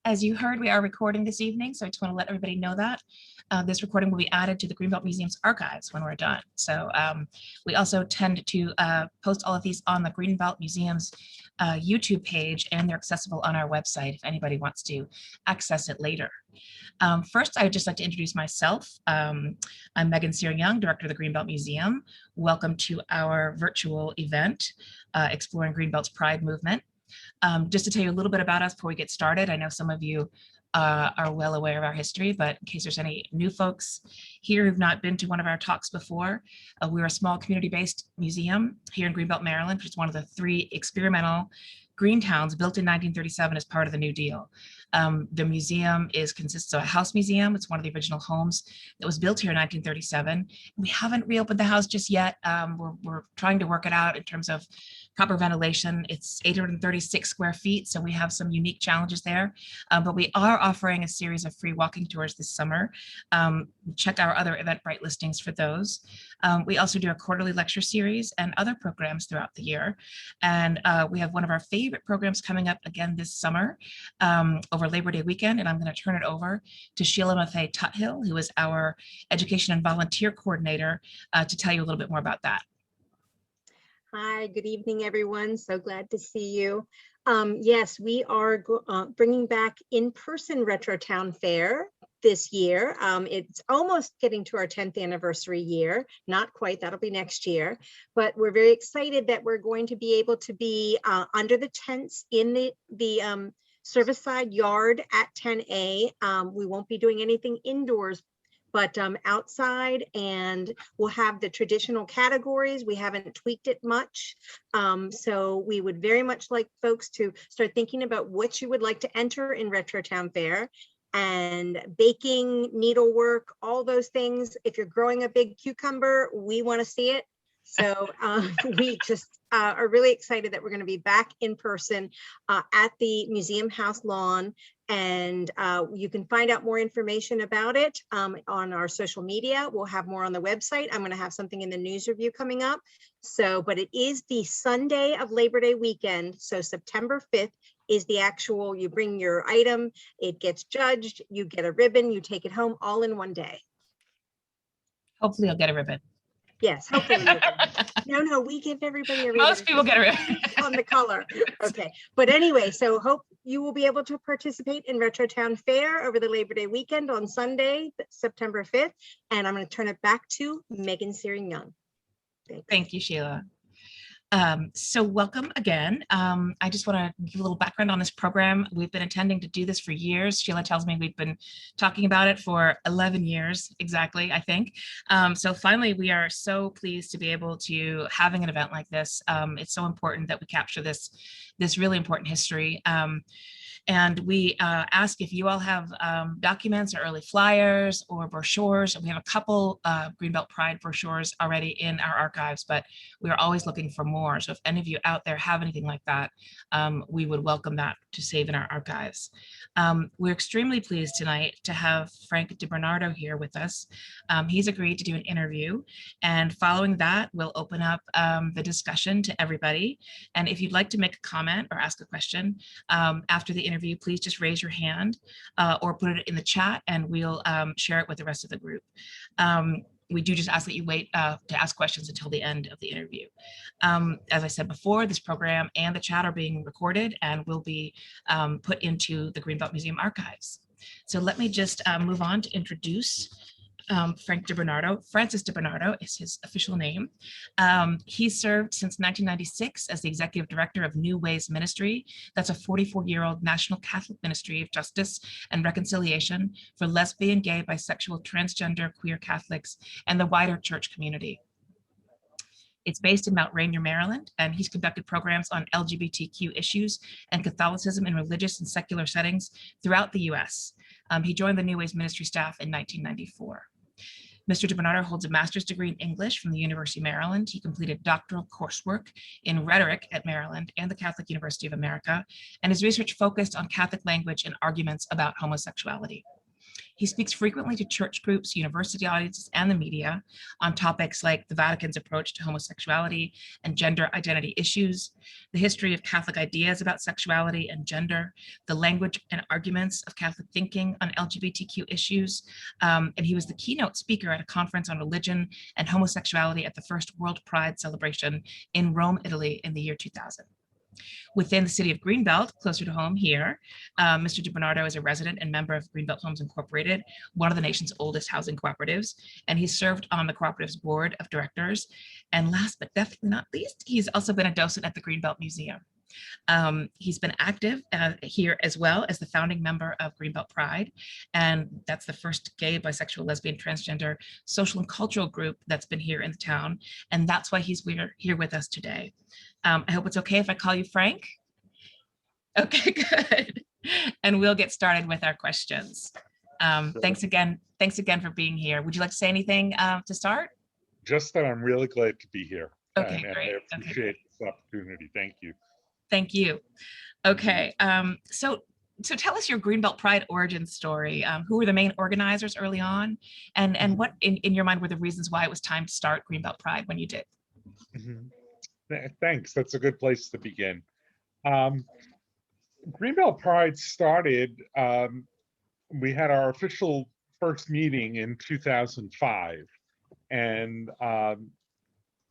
As you heard, we are recording this evening, so I just want to let everybody know that. This recording will be added to the Greenbelt Museum's archives when we're done. So we also tend to post all of these on the Greenbelt Museum's YouTube page, and they're accessible on our website if anybody wants to access it later. First, I would just like to introduce myself. I'm Megan Sear-Young, Director of the Greenbelt Museum. Welcome to our virtual event, Exploring Greenbelt's Pride Movement. Just to tell you a little bit about us before we get started, I know some of you are well aware of our history, but in case there's any new folks here who've not been to one of our talks before, we're a small community-based museum here in Greenbelt, Maryland, which is one of the 3 experimental green towns built in 1937 as part of the New Deal. The museum consists of a house museum. It's one of the original homes that was built here in 1937. We haven't reopened the house just yet. We're trying to work it out in terms of proper ventilation. It's 836 square feet, so we have some unique challenges there. But we are offering a series of free walking tours this summer. Check our other Eventbrite listings for those. We also do a quarterly lecture series and other programs throughout the year. And we have one of our favorite programs coming up again this summer over Labor Day weekend. And I'm going to turn it over to Sheila Maffei Tuthill, who is our Education and Volunteer Coordinator, to tell you a little bit more about that. Hi, good evening, everyone. So glad to see you. Yes, we are bringing back in-person Retro Town Fair this year. It's almost getting to our 10th anniversary year, not quite, that'll be next year, but we're very excited that we're going to be able to be under the tents in the Serviceside Yard at 10A. We won't be doing anything indoors, but outside, and we'll have the traditional categories. We haven't tweaked it much. So we would very much like folks to start thinking about what you would like to enter in Retro Town Fair, and baking, needlework, all those things. If you're growing a big cucumber, we want to see it. So we just are really excited that we're going to be back in person at the Museum House lawn. And you can find out more information about it on our social media. We'll have more on the website. I'm going to have something in the news review coming up. So, but it is the Sunday of Labor Day weekend. So September 5th is the actual, you bring your item, it gets judged, you get a ribbon, you take it home all in one day. Hopefully I'll get a ribbon. Yes, hopefully. No, we give everybody a ribbon. Most people get a ribbon. On the color. Okay. But anyway, so hope you will be able to participate in Retro Town Fair over the Labor Day weekend on Sunday, September 5th. And I'm going to turn it back to Megan Searing-Young. Thank you, Sheila. So welcome again. I just want to give a little background on this program. We've been intending to do this for years. Sheila tells me we've been talking about it for 11 years, exactly, I think. So finally, we are so pleased to be able to having an event like this. It's so important that we capture this really important history. And we ask if you all have documents or early flyers or brochures. We have a couple Greenbelt Pride brochures already in our archives, but we are always looking for more. So if any of you out there have anything like that, we would welcome that to save in our archives. We're extremely pleased tonight to have Frank DiBernardo here with us. He's agreed to do an interview, and following that, we'll open up the discussion to everybody. And if you'd like to make a comment or ask a question after the interview, please just raise your hand or put it in the chat, and we'll share it with the rest of the group. We do just ask that you wait to ask questions until the end of the interview. As I said before, this program and the chat are being recorded and will be put into the Greenbelt Museum archives. So let me just move on to introduce Frank DiBernardo. Francis DiBernardo is his official name. He served since 1996 as the executive director of New Ways Ministry. That's a 44-year-old national Catholic ministry of justice and reconciliation for lesbian, gay, bisexual, transgender, queer Catholics, and the wider church community. It's based in Mount Rainier, Maryland, and he's conducted programs on LGBTQ issues and Catholicism in religious and secular settings throughout the US. He joined the New Ways Ministry staff in 1994. Mr. DiBernardo holds a master's degree in English from the University of Maryland. He completed doctoral coursework in rhetoric at Maryland and the Catholic University of America, and his research focused on Catholic language and arguments about homosexuality. He speaks frequently to church groups, university audiences, and the media on topics like the Vatican's approach to homosexuality and gender identity issues, the history of Catholic ideas about sexuality and gender, the language and arguments of Catholic thinking on LGBTQ issues. And he was the keynote speaker at a conference on religion and homosexuality at the first World Pride celebration in Rome, Italy in the year 2000. Within the city of Greenbelt, closer to home here, Mr. DiBernardo is a resident and member of Greenbelt Homes Incorporated, one of the nation's oldest housing cooperatives, and he's served on the cooperative's board of directors. And last but definitely not least, he's also been a docent at the Greenbelt Museum. He's been active here as well as the founding member of Greenbelt Pride, and that's the first gay, bisexual, lesbian, transgender social and cultural group that's been here in the town, and that's why he's here with us today. I hope it's okay if I call you Frank. Okay, good. And we'll get started with our questions. Thanks again for being here. Would you like to say anything to start? Just that I'm really glad to be here. Okay, and great. I appreciate this opportunity. Thank you. Thank you. Okay, so tell us your Greenbelt Pride origin story. Who were the main organizers early on, and what in your mind were the reasons why it was time to start Greenbelt Pride when you did? Thanks. That's a good place to begin. Greenbelt Pride started. We had our official first meeting in 2005, and I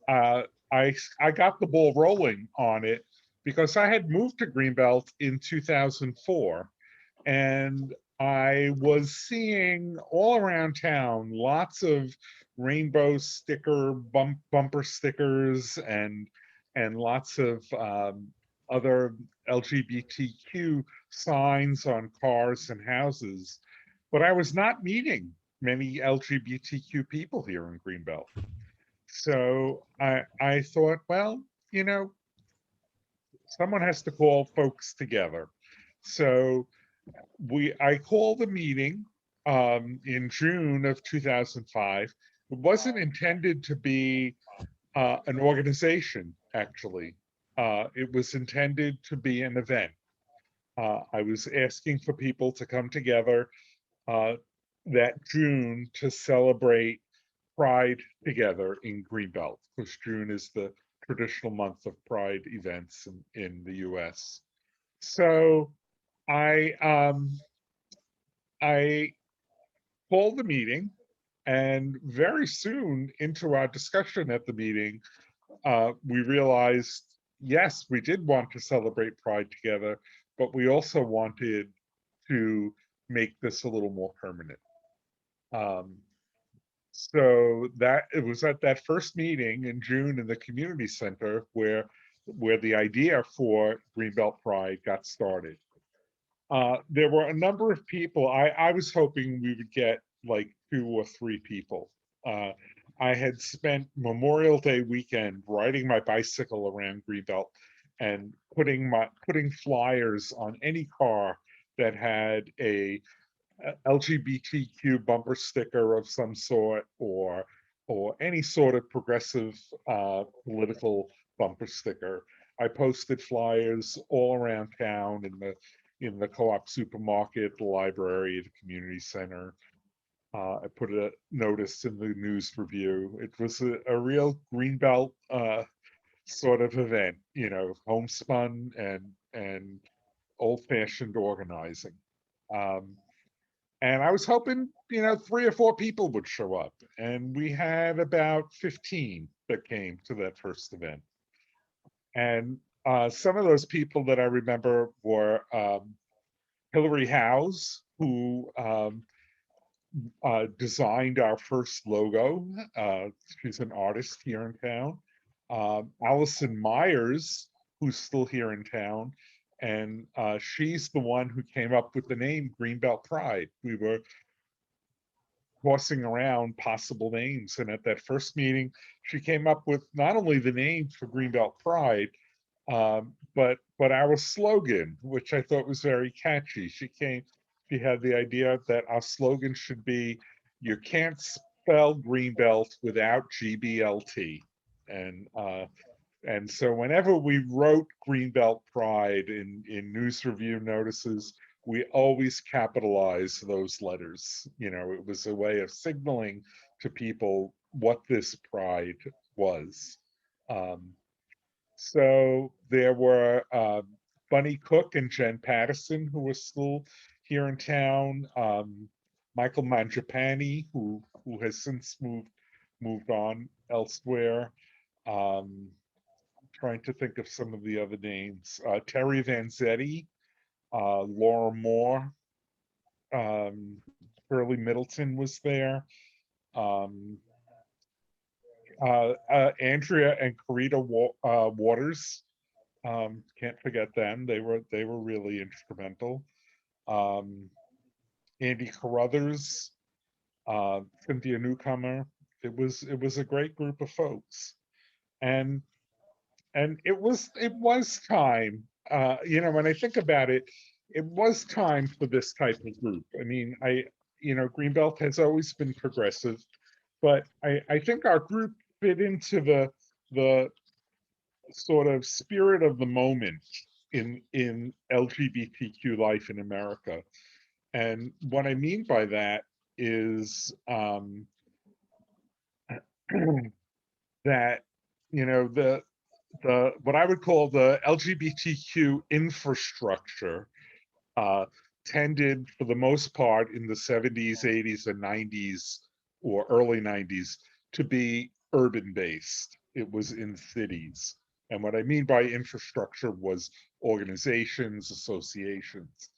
got the ball rolling on it because I had moved to Greenbelt in 2004, and I was seeing all around town lots of rainbow sticker bumper stickers and lots of other LGBTQ signs on cars and houses, but I was not meeting many LGBTQ people here in Greenbelt. So I thought, well, you know, someone has to call folks together. So I called a meeting in June of 2005. It wasn't intended to be an organization, actually. It was intended to be an event. I was asking for people to come together that June to celebrate Pride together in Greenbelt, because June is the traditional month of Pride events in the US. So I called the meeting, and very soon into our discussion at the meeting, we realized, yes, we did want to celebrate Pride together, but we also wanted to make this a little more permanent. So that it was at that first meeting in June in the community center where the idea for Greenbelt Pride got started. There were a number of people. I was hoping we would get like 2 or 3 people. I had spent Memorial Day weekend riding my bicycle around Greenbelt and putting flyers on any car that had a LGBTQ bumper sticker of some sort, or any sort of progressive political bumper sticker. I posted flyers all around town in the co-op supermarket, the library, the community center. I put a notice in the news review. It was a real Greenbelt sort of event, you know, homespun and old-fashioned organizing. And I was hoping, you know, 3 or 4 people would show up, and we had about 15 that came to that first event. And some of those people that I remember were Hillary Howes, who designed our first logo. She's an artist here in town. Allison Myers, who's still here in town, and she's the one who came up with the name Greenbelt Pride. We were tossing around possible names, and at that first meeting, she came up with not only the name for Greenbelt Pride, but our slogan, which I thought was very catchy. She had the idea that our slogan should be, "You can't spell Greenbelt without GBLT," and so whenever we wrote Greenbelt Pride in news review notices, we always capitalize those letters. It was a way of signaling to people what this pride was. Um, so there were Bunny Cook and Jen Patterson, who were still here in town. Michael Mangiapane, who has since moved on elsewhere. Trying to think of some of the other names. Terry Vanzetti, Laura Moore, Shirley Middleton was there. Um, Andrea and Karita Waters. Can't forget them. They were really instrumental. Andy Carruthers, Cynthia Newcomer. It was a great group of folks, and it was time. When I think about it, it was time for this type of group. I mean, Greenbelt has always been progressive, but I think our group fit into the sort of spirit of the moment in LGBTQ life in America. And what I mean by that is that the what I would call the LGBTQ infrastructure tended, for the most part, in the 70s, 80s, and 90s, or early 90s, to be urban based. It was in cities. And what I mean by infrastructure was organizations, associations.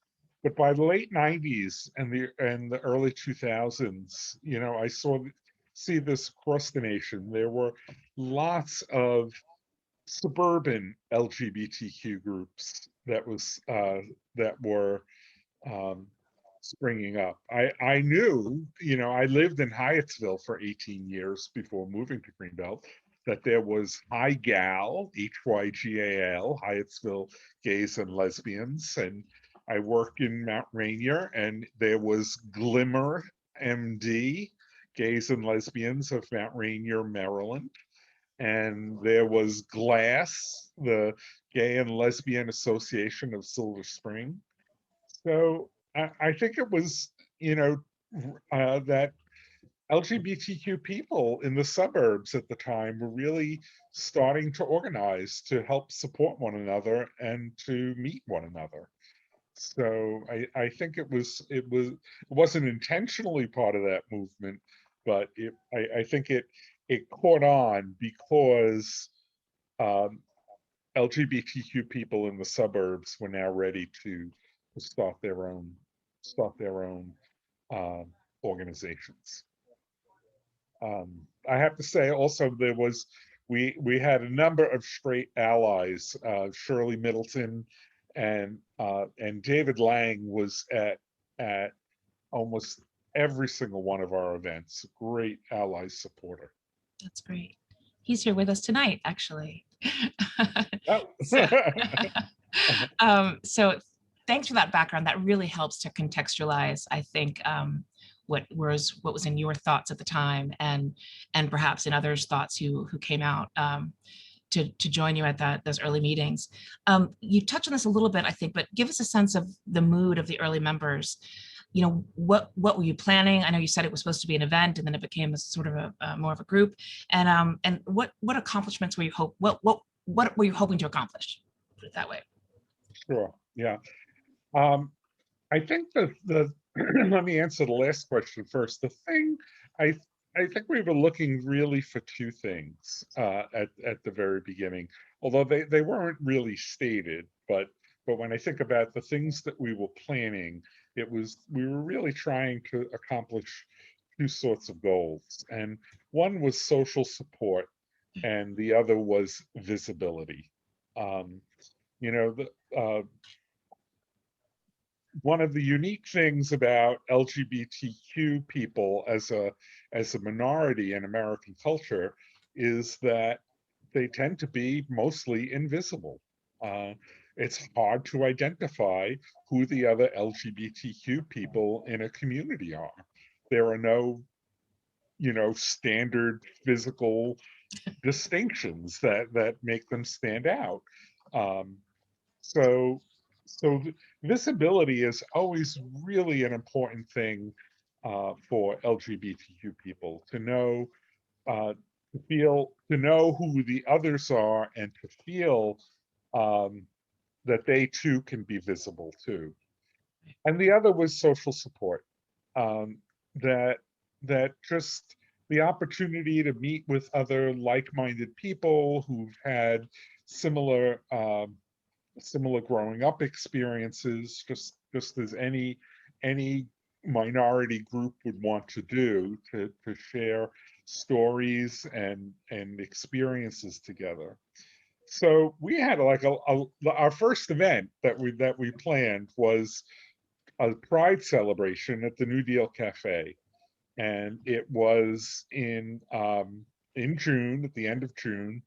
But by the late 90s and the early 2000s, I see this across the nation. There were lots of suburban LGBTQ groups that were springing up. I knew, I lived in Hyattsville for 18 years before moving to Greenbelt, that there was HYGAL, HYGAL, Hyattsville Gays and Lesbians, and I worked in Mount Rainier, and there was Glimmer MD, Gays and Lesbians of Mount Rainier, Maryland. And there was GLASS, the Gay and Lesbian Association of Silver Spring. So I think it was, that LGBTQ people in the suburbs at the time were really starting to organize to help support one another and to meet one another. So I think it wasn't intentionally part of that movement, but I think it caught on because LGBTQ people in the suburbs were now ready to start their own organizations. I have to say also, we had a number of straight allies. Shirley Middleton and David Lang was at almost every single one of our events. Great ally supporter. That's great. He's here with us tonight, actually. Oh. So thanks for that background. That really helps to contextualize, I think, what was in your thoughts at the time, and perhaps in others' thoughts who came out to join you at those early meetings. You touched on this a little bit, I think, but give us a sense of the mood of the early members. What were you planning? I know you said it was supposed to be an event, and then it became a sort of a more of a group. And what accomplishments were you what were you hoping to accomplish? Put it that way. Sure. Yeah. I think the let me answer the last question first. The thing I think we were looking really for two things at the very beginning, although they weren't really stated. But when I think about the things that we were planning, we were really trying to accomplish two sorts of goals, and one was social support, and the other was visibility. One of the unique things about LGBTQ people as a minority in American culture is that they tend to be mostly invisible. It's hard to identify who the other LGBTQ people in a community are. There are no, standard physical distinctions that make them stand out. So So visibility is always really an important thing for LGBTQ people, to know, to know who the others are, and to feel um, that they too can be visible too. And the other was social support. Um, that just the opportunity to meet with other like-minded people who've had similar similar growing up experiences, just as any minority group would want to do, to share stories and experiences together. So we had like our first event that we planned was a pride celebration at the New Deal Cafe, and it was in June, at the end of June.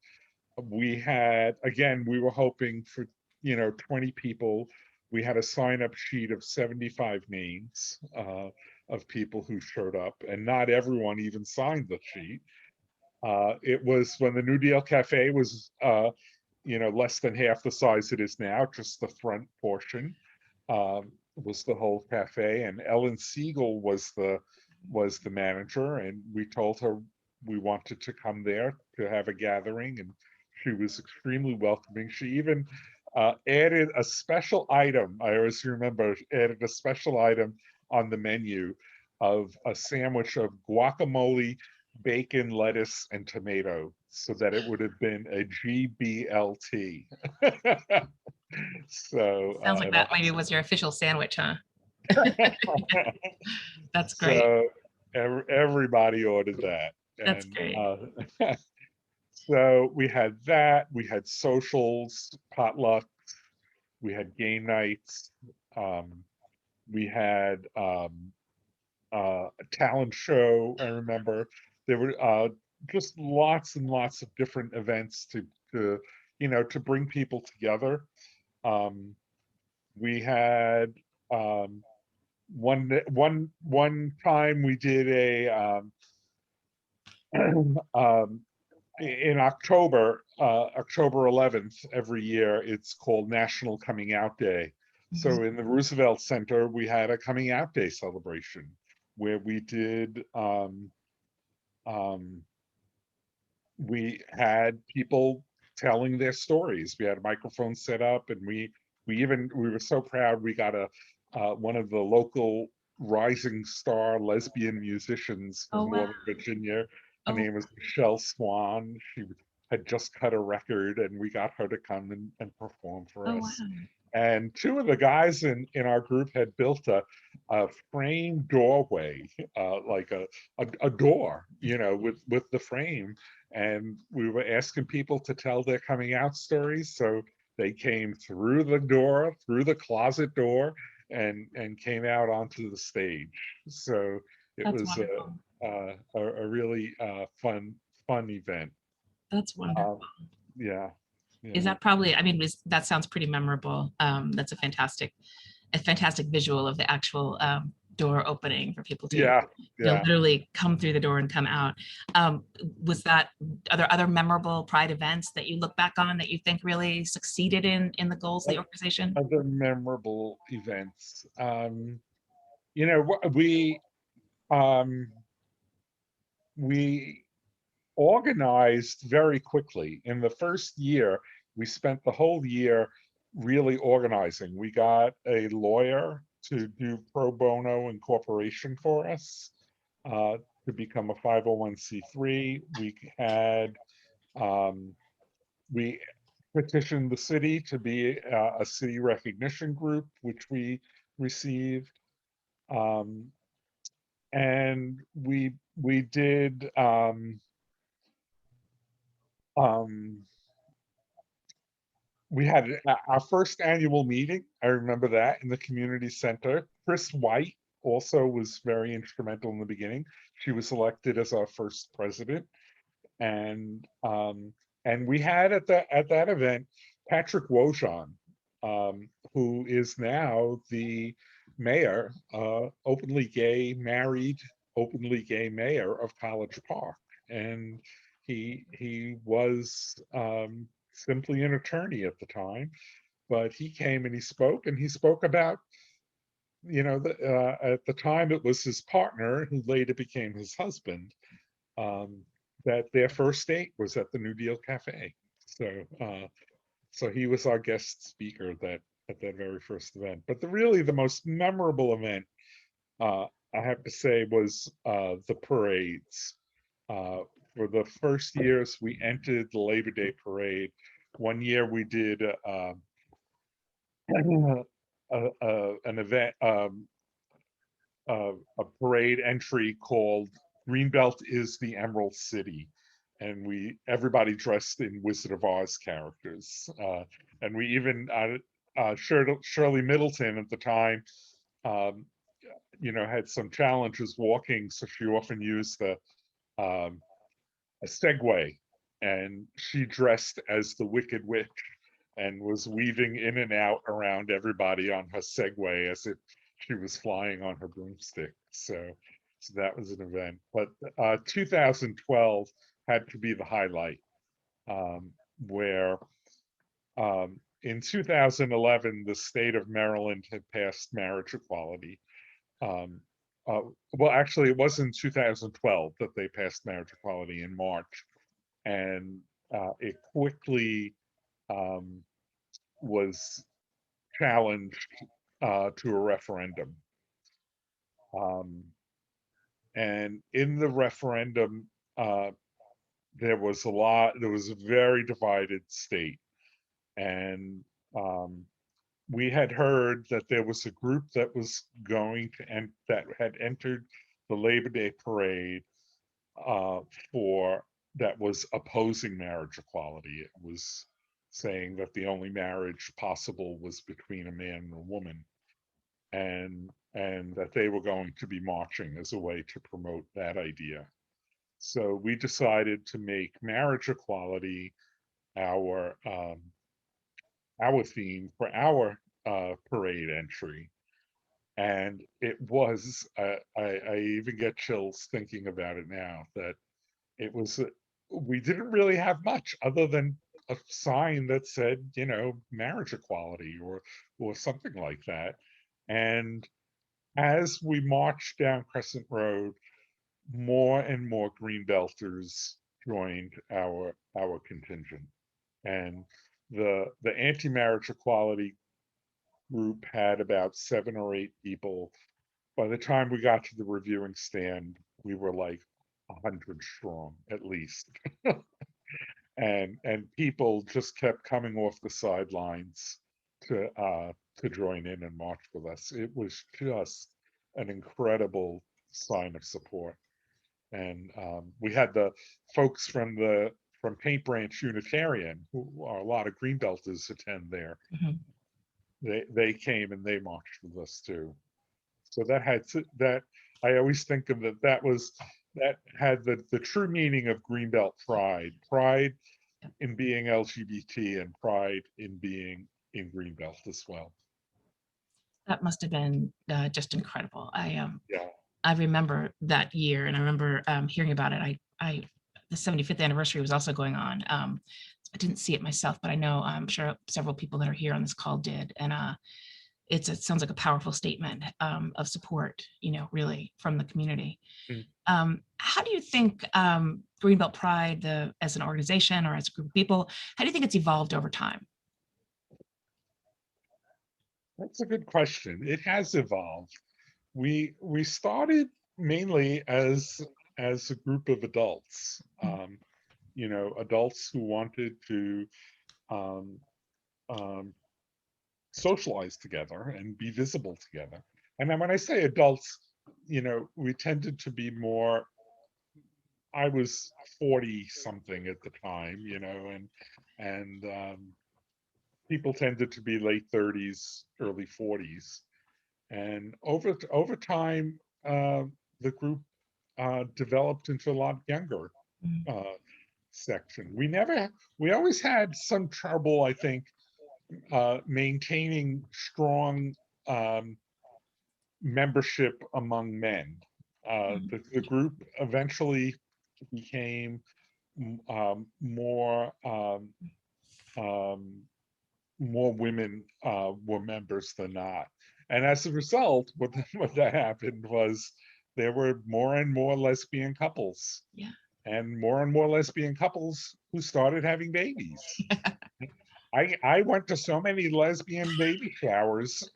We had, again, we were hoping for, 20 people. We had a sign up sheet of 75 names of people who showed up, and not everyone even signed the sheet. It was when the New Deal Cafe was, less than half the size it is now, just the front portion was the whole cafe, and Ellen Siegel was the manager, and we told her we wanted to come there to have a gathering, and she was extremely welcoming. She even added a special item. I always remember, added a special item on the menu of a sandwich of guacamole, bacon, lettuce, and tomato, so that it would have been a GBLT. So, Sounds like that maybe was your official sandwich, huh? That's great. so everybody ordered that, That's and great. so we had that. We had socials, potlucks. We had game nights. Um, we had a talent show. I remember there were just lots and lots of different events to to bring people together. Um, we had one time we did a in October, October 11th every year. It's called National Coming Out Day. So in the Roosevelt Center, we had a coming out day celebration where we did um, we had people telling their stories. We had a microphone set up, and we were so proud we got a one of the local rising star lesbian musicians Oh, from wow. Northern Virginia. Her Oh, name is Michelle Swan. She had just cut a record, and we got her to come and perform for oh, us. wow. And two of the guys in our group had built a framed doorway, like a door, with the frame. And we were asking people to tell their coming out stories. So they came through the door, through the closet door, and came out onto the stage. So it That's was wonderful. a really fun event. That's wonderful. Um, yeah, Is yeah. that probably, I mean, that sounds pretty memorable. That's a fantastic visual of the actual door opening for people to, Yeah, yeah. literally come through the door and come out. Was that, are there other memorable Pride events that you look back on that you think really succeeded in the goals of the organization? Other memorable events. Um, we organized very quickly. In the first year, we spent the whole year really organizing. We got a lawyer to do pro bono incorporation for us, to become a 501c3. We had we petitioned the city to be a city recognition group, which we received. Um, and we did um, we had our first annual meeting. I remember that, in the community center. Chris White also was very instrumental in the beginning. She was elected as our first president, and we had at that event Patrick Wojahn, who is now the mayor, openly gay mayor of College Park, and he was simply an attorney at the time, but he came and he spoke about, at the time it was his partner, who later became his husband, um, that their first date was at the New Deal Cafe. So he was our guest speaker at that very first event. But really the most memorable event, I have to say, was the parades. Uh, for the first years we entered the Labor Day parade. One year we did an event, a parade entry called "Greenbelt is the Emerald City," and everybody dressed in Wizard of Oz characters, and we even Shirley Middleton at the time, um, had some challenges walking, so she often used um, a Segway, and she dressed as the Wicked Witch and was weaving in and out around everybody on her Segway as if she was flying on her broomstick. So that was an event. But 2012 had to be the highlight, where in 2011, the state of Maryland had passed marriage equality. Um, well, actually, it was in 2012 that they passed marriage equality in March, and it quickly um, was challenged to a referendum. Um, and in the referendum, uh, there was a very divided state. And we had heard that there was a group that was that had entered the Labor Day parade uh, that was opposing marriage equality. It was saying that the only marriage possible was between a man and a woman, and that they were going to be marching as a way to promote that idea. So we decided to make marriage equality our theme for our parade entry, and it was I even get chills thinking about it now, that it was we didn't really have much other than a sign that said, marriage equality or something like that. And as we marched down Crescent Road, more and more Greenbelters joined our contingent, and the anti-marriage equality group had about 7 or 8 people. By the time we got to the reviewing stand, we were like 100 strong at least. And people just kept coming off the sidelines to join in and march with us. It was just an incredible sign of support. And we had the folks from Paint Branch Unitarian, who are a lot of Greenbelters attend there. Mhm. They came and they marched with us too. So that I always think of that had the true meaning of Greenbelt pride in being LGBT and pride in being in Greenbelt as well. That must have been just incredible. Yeah. I remember that year, and I remember hearing about it. The 75th anniversary was also going on. I didn't see it myself, but I know I'm sure several people that are here on this call did, and it sounds like a powerful statement of support, really from the community. Mm. How do you think Greenbelt Pride, as an organization or as a group of people, how do you think it's evolved over time? That's a good question. It has evolved. We started mainly as a group of adults, adults who wanted to um, um, socialize together and be visible together. And then when I say adults, we tended to be more. I was 40 something at the time, and people tended to be late 30s, early 40s. And over time, the group developed into a lot younger Mhm. section. We always had some trouble, I think, maintaining strong um, membership among men. The group eventually became more more women were members than not. And as a result, what that happened was there were more and more lesbian couples, Yeah. and more lesbian couples who started having babies. I went to so many lesbian baby showers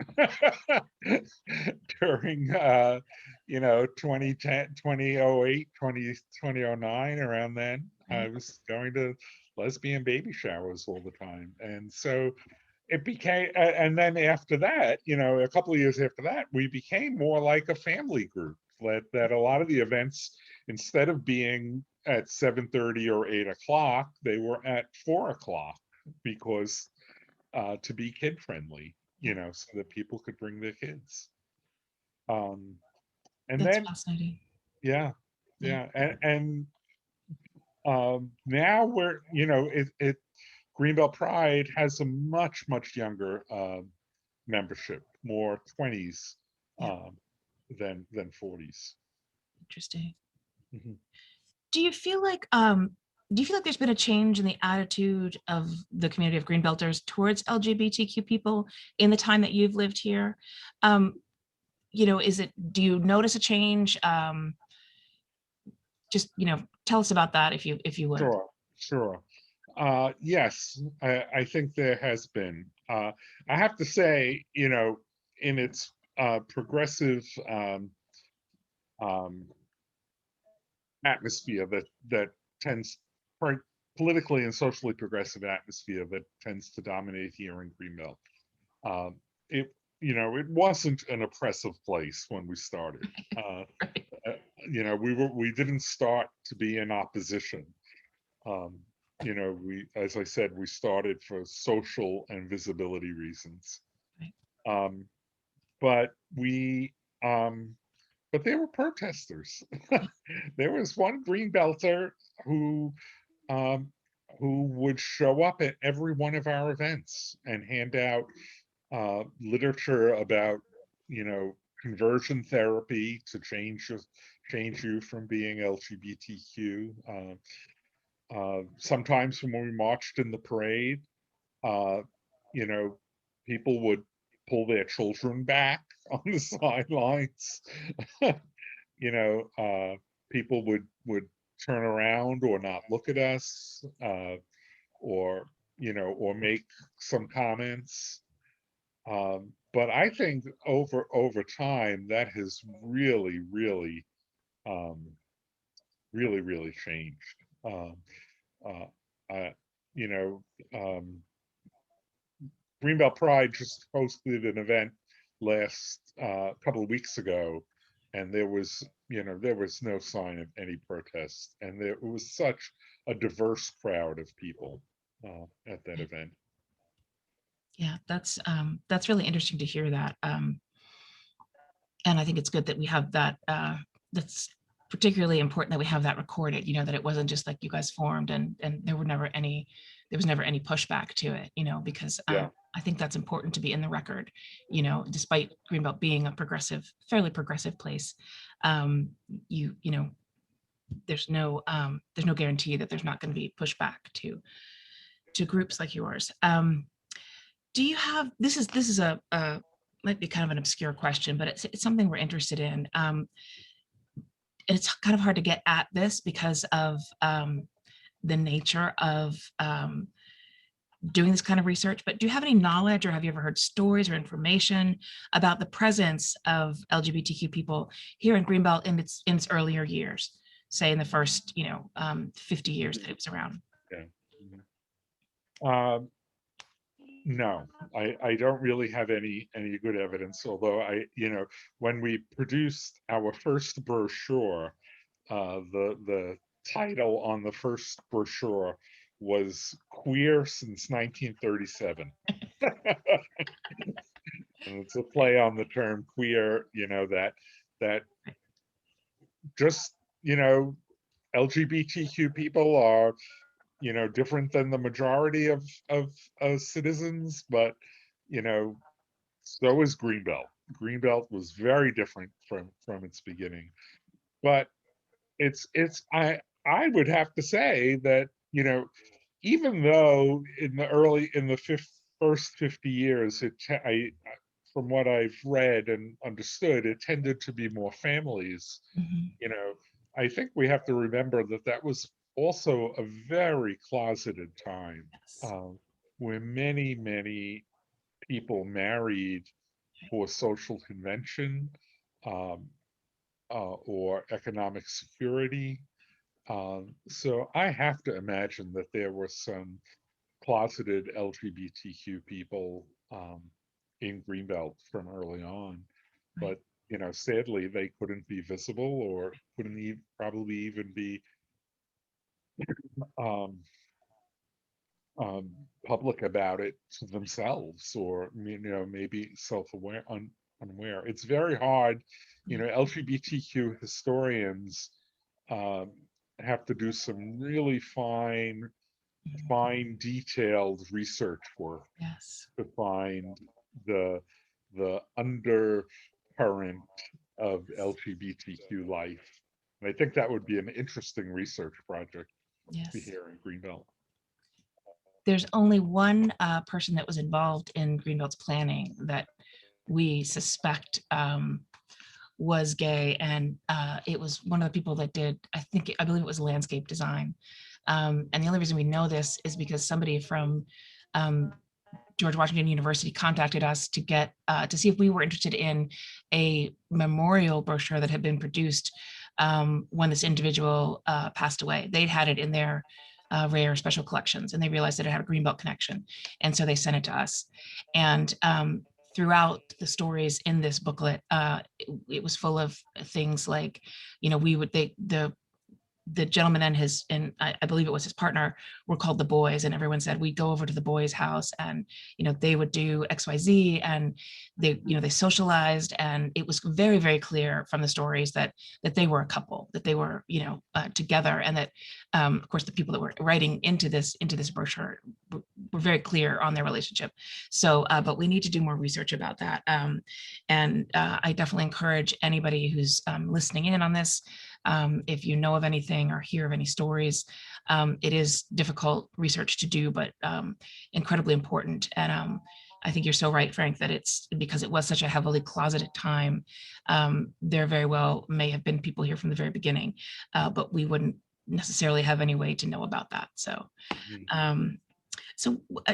during 2010, 2008, 2009, around then. I was going to lesbian baby showers all the time. And so it became, and then after that, a couple of years after that, we became more like a family group. That a lot of the events, instead of being at 7:30 or 8 o'clock, they were at 4 o'clock, because to be kid friendly, so that people could bring their kids. And That's then, fascinating. yeah, Yeah. and now we're, Greenbelt Pride has a much younger membership, more 20s Yeah. than 40s. Interesting. Mhm. Do you feel like there's been a change in the attitude of the community of Greenbelters towards LGBTQ people in the time that you've lived here? Do you notice a change? Just, tell us about that if you would. Sure. Yes, I think there has been. I have to say, in its progressive um, atmosphere that tends, politically and socially progressive atmosphere that tends to dominate here in Greenbelt. Um, it it wasn't an oppressive place when we started. Uh, we didn't start to be in opposition. Um, as I said, we started for social and visibility reasons. Right. Um, but we but they were protesters. There was one Greenbelter who um, who would show up at every one of our events and hand out literature about, conversion therapy to change you from being LGBTQ. Sometimes when we marched in the parade, uh, you know, people would pull their children back on the sidelines. People would turn around or not look at us, or or make some comments. But I think over time that has um, really changed. Uh, uh, you know, um, Greenbelt Pride just hosted an event last couple of weeks ago, and there was no sign of any protest, and it was such a diverse crowd of people at that event. Yeah, that's really interesting to hear that. And I think it's good that we have that. That's particularly important that we have that recorded. That it wasn't just like you guys formed and there was never any pushback to it. Because Yeah, I think that's important to be in the record. Despite Greenbelt being a fairly progressive place, you know, there's no guarantee that there's not going to be pushback to groups like yours. Do you have this is a might be kind of an obscure question, but it's something we're interested in. And it's kind of hard to get at this because of the nature of doing this kind of research, but do you have any knowledge or have you ever heard stories or information about the presence of LGBTQ people here in Greenbelt in its earlier years, say in the first 50 years that it was around? yeah. Um, no, I don't really have any good evidence. Although when we produced our first brochure, the title on the first brochure was "Queer Since 1937." And it's a play on the term queer, that just, LGBTQ people are, different than the majority of citizens, but you know, so is Greenbelt. Greenbelt was very different from its beginning. But I would have to say that, even though in the first 50 years, from what I've read and understood, it tended to be more families. Mhm. You know, I think we have to remember that that was also a very closeted time, Yes. uh, where many people married for social convention, um, or economic security. So I have to imagine that there were some closeted LGBTQ people, in Greenbelt from early on, Right. but sadly, they couldn't be visible or couldn't probably even be um, um, public about it to themselves, or maybe self-aware, unaware. It's very hard. Yeah. LGBTQ historians um, have to do some really Mhm. fine, detailed research work Yes. to find the undercurrent of LGBTQ life. And I think that would be an interesting research project to be Yes. here in Greenbelt. There's only one person that was involved in Greenbelt's planning that we suspect was gay, and it was one of the people that did, I believe it was landscape design. And the only reason we know this is because somebody from um, George Washington University contacted us to see if we were interested in a memorial brochure that had been produced when this individual passed away. They'd had it in their rare special collections, and they realized that it had a Greenbelt connection, and so they sent it to us. And throughout the stories in this booklet, it was full of things like, we would the gentleman and I believe it was his partner were called the boys, and everyone said we'd go over to the boys' house, and they would do XYZ, and they socialized, and it was very, very clear from the stories that they were a couple, that they were together, and that of course the people that were writing into this brochure were very clear on their relationship. So but we need to do more research about that, and I definitely encourage anybody who's listening in on this, if you know of anything or hear of any stories. It is difficult research to do, but incredibly important. And I think you're so right, Frank, that it's because it was such a heavily closeted time. There very well may have been people here from the very beginning, but we wouldn't necessarily have any way to know about that. So, Mhm. um,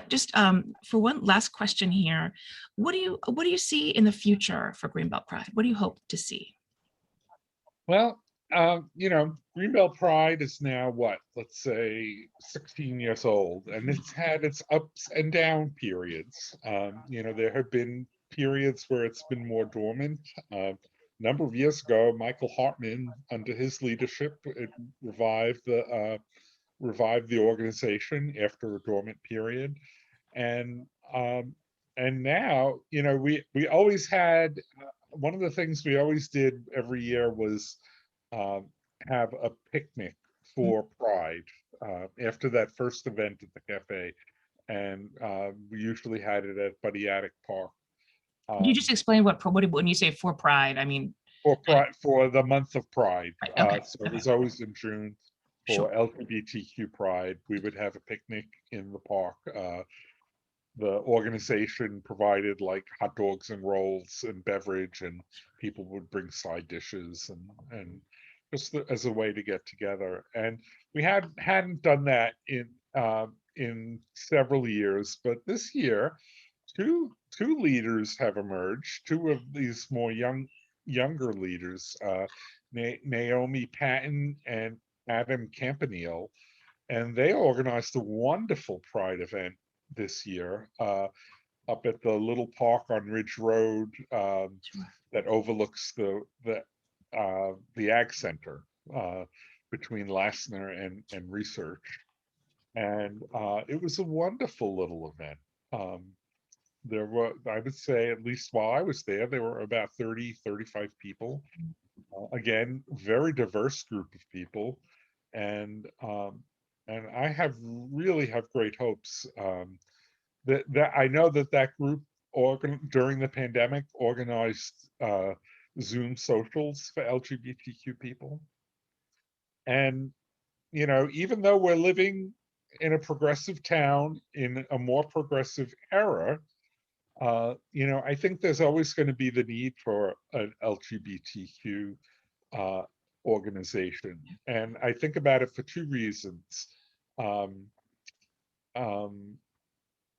just for one last question here, what do you see in the future for Greenbelt Pride? What do you hope to see? Well, Greenbelt Pride is now what, let's say 16 years old, and it's had its ups and down periods. There have been periods where it's been more dormant. A number of years ago, Michael Hartman, under his leadership, it revived the organization after a dormant period. And now, we always had one of the things we always did every year was um, have a picnic for Pride after that first event at the cafe, and we usually had it at Buddy Attic Park. Could you Um, just explain when you say for Pride, I mean, for Pride, for the month of Pride. right, okay, So it okay, was always in June sure, for LGBTQ Pride. We would have a picnic in the park. The organization provided like hot dogs and rolls and beverage, and people would bring side dishes and just as a way to get together. And we hadn't done that in several years, but this year two leaders have emerged, two of these more younger leaders, Naomi Patton and Adam Campanile, and they organized a wonderful Pride event this year up at the little park on Ridge Road, sure. that overlooks the Ag Center between Lassner and Research, and it was a wonderful little event. There were, I would say, at least while I was there were about 35 people. Again, very diverse group of people, and I really have great hopes, that I know that group during the pandemic organized Zoom socials for LGBTQ people, and even though we're living in a progressive town in a more progressive era, I think there's always going to be the need for an LGBTQ organization. And I think about it for two reasons. Um, um,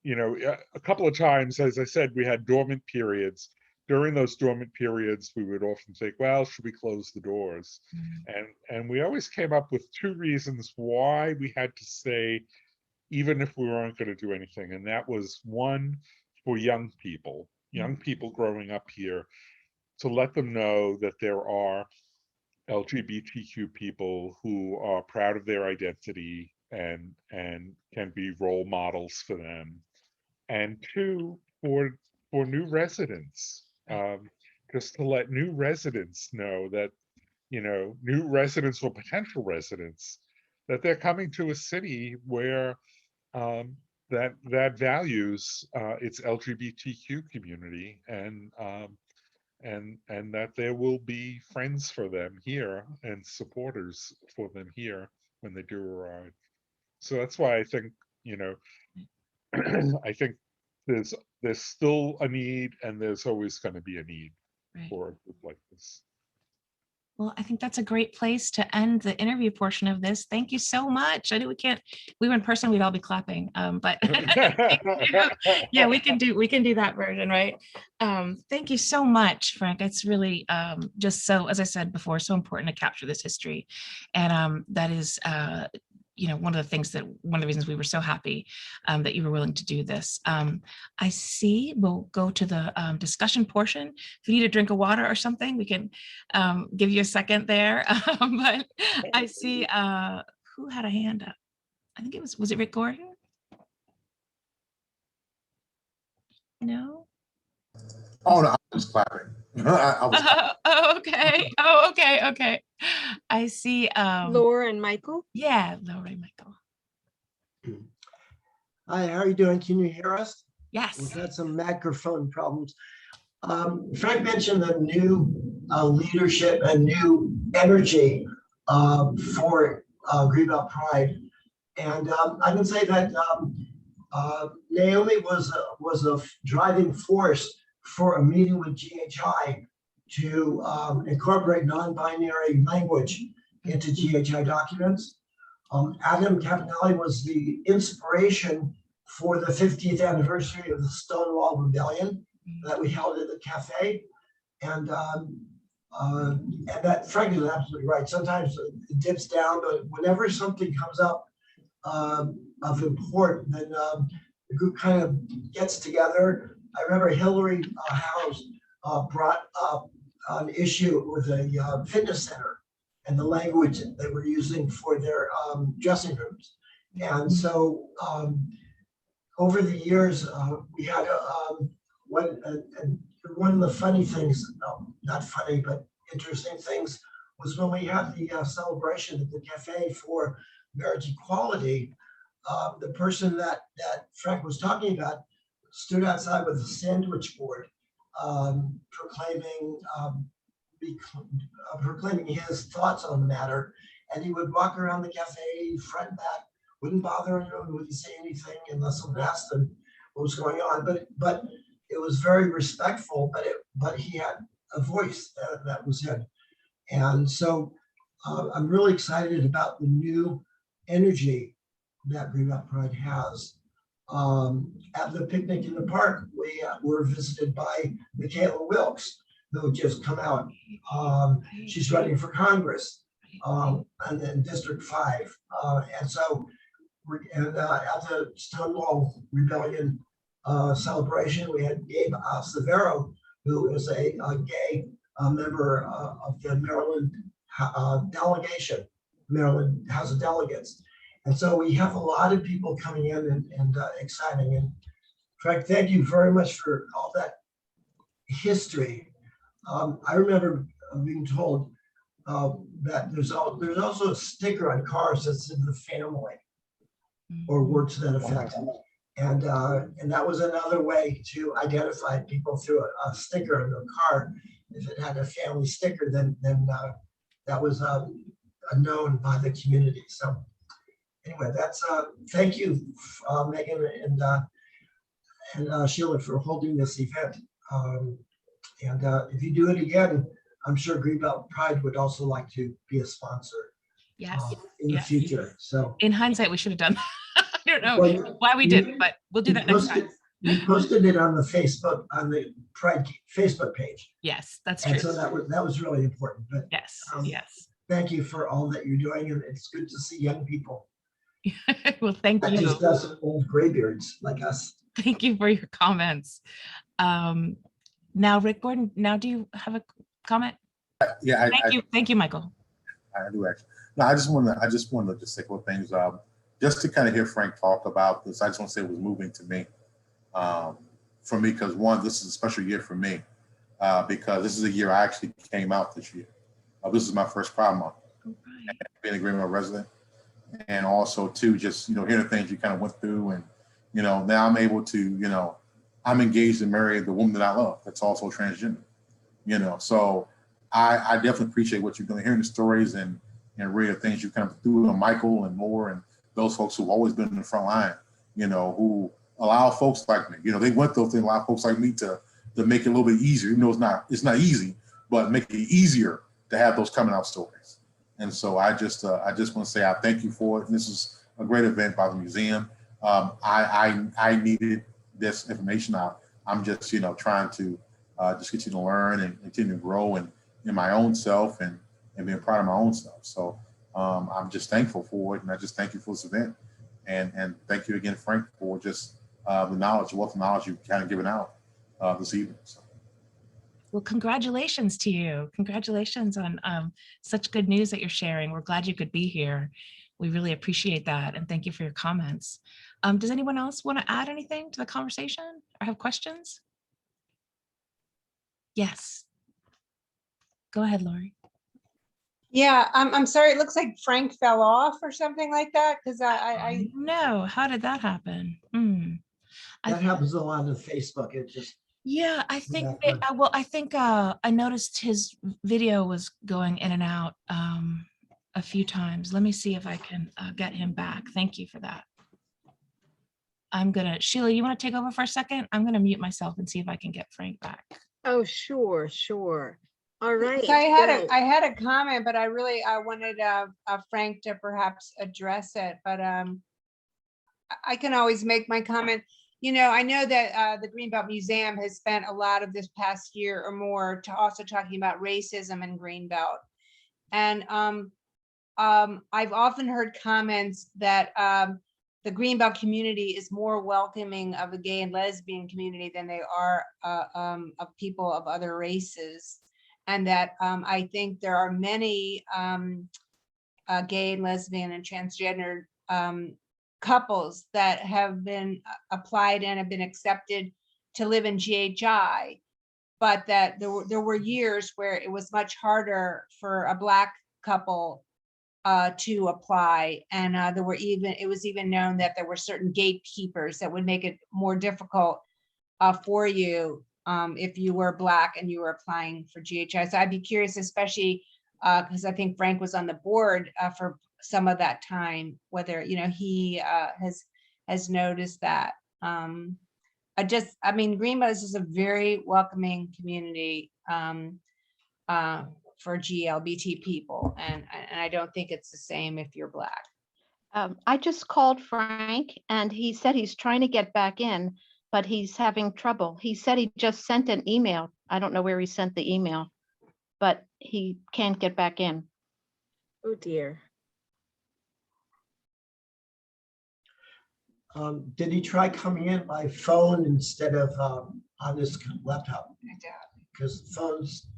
a couple of times, as I said, we had dormant periods. During those dormant periods, we would often think, well, should we close the doors? And we always came up with two reasons why we had to stay, even if we weren't going to do anything. And that was one, for young people growing up here, to let them know that there are LGBTQ people who are proud of their identity and can be role models for them. And two, for new residents, just to let new residents know that, new residents or potential residents, that they're coming to a city where that values its LGBTQ community, and that there will be friends for them here and supporters for them here when they do arrive. So that's why I think, I think there's still a need, and there's always going to be a need for a group like this. Well, I think that's a great place to end the interview portion of this. Thank you so much. I knew we were in person, we'd all be clapping. But yeah, we can do that version, right? Thank you so much, Frank. It's really just so, as I said before, so important to capture this history. And that is one of the reasons we were so happy that you were willing to do this. I see we'll go to the discussion portion. If you need a drink of water or something, we can give you a second there. But I see who had a hand up? I think was it Rick Gordon? No? Oh, no, I was clapping. I was clapping. Okay. I see. Laura and Michael. Yeah, Laura and Michael. Hi, how are you doing? Can you hear us? Yes. We've had some microphone problems. Frank mentioned the new leadership and new energy for Greenbelt Pride. And I can say that Naomi was a driving force for a meeting with GHI to incorporate non-binary language into GHI documents. Adam Caponelli was the inspiration for the 50th anniversary of the Stonewall Rebellion that we held at the cafe. And that Frank is absolutely right. Sometimes it dips down, but whenever something comes up of import, then the group kind of gets together. I remember Hillary House brought up an issue with a fitness center and the language they were using for their dressing rooms. And so over the years, we had one of the funny things, not funny, but interesting things, was when we had the celebration at the cafe for marriage equality. The person that Frank was talking about stood outside with a sandwich board proclaiming his thoughts on the matter. And he would walk around the cafe front and back, wouldn't bother anyone, wouldn't say anything unless someone asked him what was going on. But it was very respectful, but he had a voice that was him. And so I'm really excited about the new energy that Greenbelt Pride has. At the picnic in the park, we were visited by Michaela Wilkes, who just come out. She's running for Congress and in District 5. And so at the Stonewall Rebellion celebration, we had Gabe Severo, who is a gay member of the Maryland delegation, Maryland House of Delegates. And so we have a lot of people coming in and exciting. And Frank, thank you very much for all that history. I remember being told that there's also a sticker on cars that said the family or words to that effect. And that was another way to identify people through a sticker on their car. If it had a family sticker, then that was known by the community. So anyway, that's, thank you, Megan and Sheila for holding this event. And if you do it again, I'm sure Greenbelt Pride would also like to be a sponsor Yes. in the Yes. future. So In hindsight, we should have done that. I don't know well, why we didn't, but we'll do that next time. you posted it on the Facebook, on the Pride Facebook page. Yes, that's And true. so that was really important. But Yes, yes. thank you for all that you're doing. And it's good to see young people. Well, thank Not you. just us old graybeards like us. Thank you for your comments. Now, Rick Gordon, now do you have a comment? Yeah, Thank you, Michael. I do actually. No, I just wanted to just say a couple of things. Just to kind of hear Frank talk about this, I just want to say it was moving to me. For me, because one, this is a special year for me, because this is a year I actually came out this year. This is my first Pride Month, being a Greenbelt resident, and also too, just hearing the things you kind of went through, and now I'm able to, I'm engaged to marry the woman that I love that's also transgender. So I definitely appreciate what you're doing, hearing the stories and really the things you kind of through on Michael and more and those folks who've always been in the front line, who allow folks like me, they went through things, allow folks like me to make it a little bit easier, even though it's not easy, but make it easier to have those coming out stories. And so I just want to say I thank you for it. And this is a great event by the museum. I needed this information. I'm just trying to just continue to learn and continue to grow in my own self and being proud of my own self. So I'm just thankful for it, and I just thank you for this event, and thank you again, Frank, for just the wealth of knowledge you've kind of given out this evening. So. Well, congratulations to you. Congratulations on such good news that you're sharing. We're glad you could be here. We really appreciate that, and thank you for your comments. Does anyone else want to add anything to the conversation or have questions? Yes. Go ahead, Lori. Yeah, I'm sorry. It looks like Frank fell off or something like that. Because I no. How did that happen? That happens a lot on Facebook. It just I think I noticed his video was going in and out a few times. Let me see if I can get him back. Thank you for that. Sheila, you want to take over for a second? I'm gonna mute myself and see if I can get Frank back. Oh, sure. All right. So I had a comment, but I wanted Frank to perhaps address it. But I can always make my comment. I know that the Greenbelt Museum has spent a lot of this past year or more also talking about racism in Greenbelt, and I've often heard comments that the Greenbelt community is more welcoming of the gay and lesbian community than they are of people of other races. And that I think there are many gay and lesbian and transgender couples that have been applied and have been accepted to live in GHI, but that there were years where it was much harder for a Black couple to apply, and it was even known that there were certain gatekeepers that would make it more difficult for you if you were Black and you were applying for GHI. So I'd be curious, especially because I think Frank was on the board for some of that time, whether he has noticed that. Greenbelt is just a very welcoming community for GLBT people, and I don't think it's the same if you're Black. I just called Frank, and he said he's trying to get back in, but he's having trouble. He said he just sent an email. I don't know where he sent the email, but he can't get back in. Oh dear. Did he try coming in by phone instead of on his laptop? I doubt. Because phones,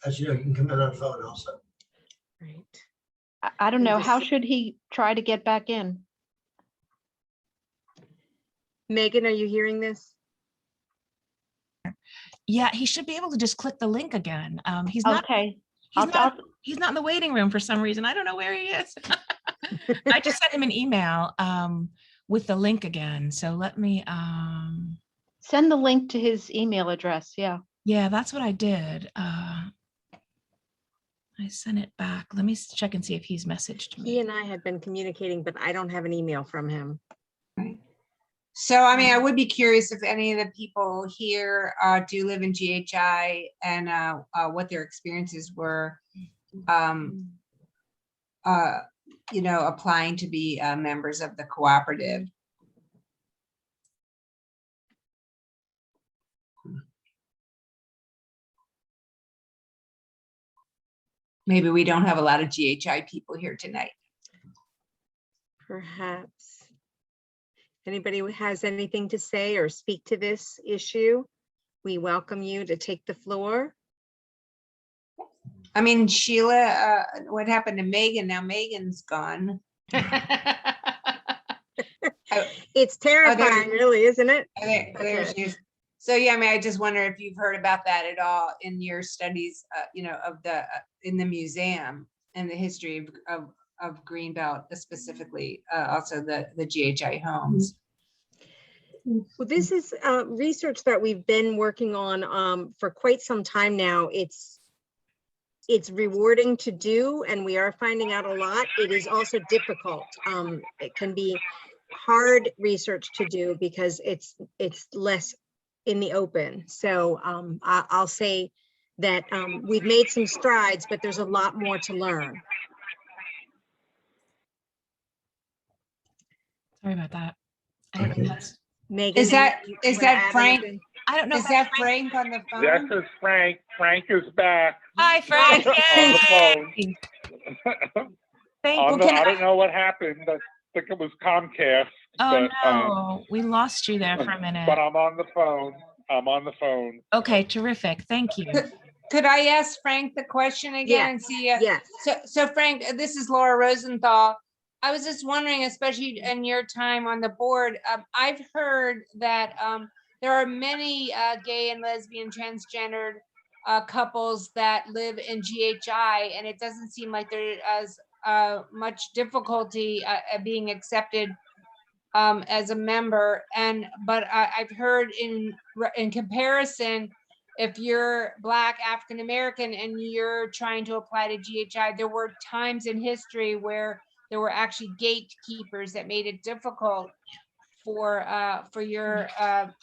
as you know, you can come in on phone also. Right. I don't know. How should he try to get back in? Megan, are you hearing this? Yeah, he should be able to just click the link again. He's not. Okay. He's not in the waiting room for some reason. I don't know where he is. I just sent him an email with the link again. So let me send the link to his email address. Yeah. Yeah, that's what I did. I sent it back. Let me check and see if he's messaged me. He and I had been communicating, but I don't have an email from him. So, I mean, I would be curious if any of the people here do live in GHI and what their experiences were, you know, applying to be members of the cooperative. Maybe we don't have a lot of GHI people here tonight. Perhaps. Anybody who has anything to say or speak to this issue, we welcome you to take the floor. I mean, Sheila, what happened to Megan? Now Megan's gone. It's terrifying, really, isn't it? There she is. So yeah, I mean, I just wonder if you've heard about that at all in your studies, you know, of the in the museum and the history of Greenbelt, specifically, also the GHI homes. Well, this is research that we've been working on for quite some time now. It's rewarding to do, and we are finding out a lot. It is also difficult. It can be hard research to do because it's less in the open. So I'll say that we've made some strides, but there's a lot more to learn. Sorry about that. I don't know. Megan, Is that Frank? anything? I don't know. Is that Frank on the phone? This is Frank. Frank is back. Hi, Frank. On the phone. Thank I you. don't know what happened. I think it was Comcast. Oh but, no, we lost you there for a minute. But I'm on the phone. I'm on the phone. Okay, terrific. Thank you. Could I ask Frank the question again Yeah. and see? Yes. So Frank, this is Laura Rosenthal. I was just wondering, especially in your time on the board, I've heard that there are many gay and lesbian transgendered couples that live in GHI, and it doesn't seem like there is much difficulty being accepted as a member. But I've heard in comparison, if you're Black, African American, and you're trying to apply to GHI, there were times in history where there were actually gatekeepers that made it difficult for your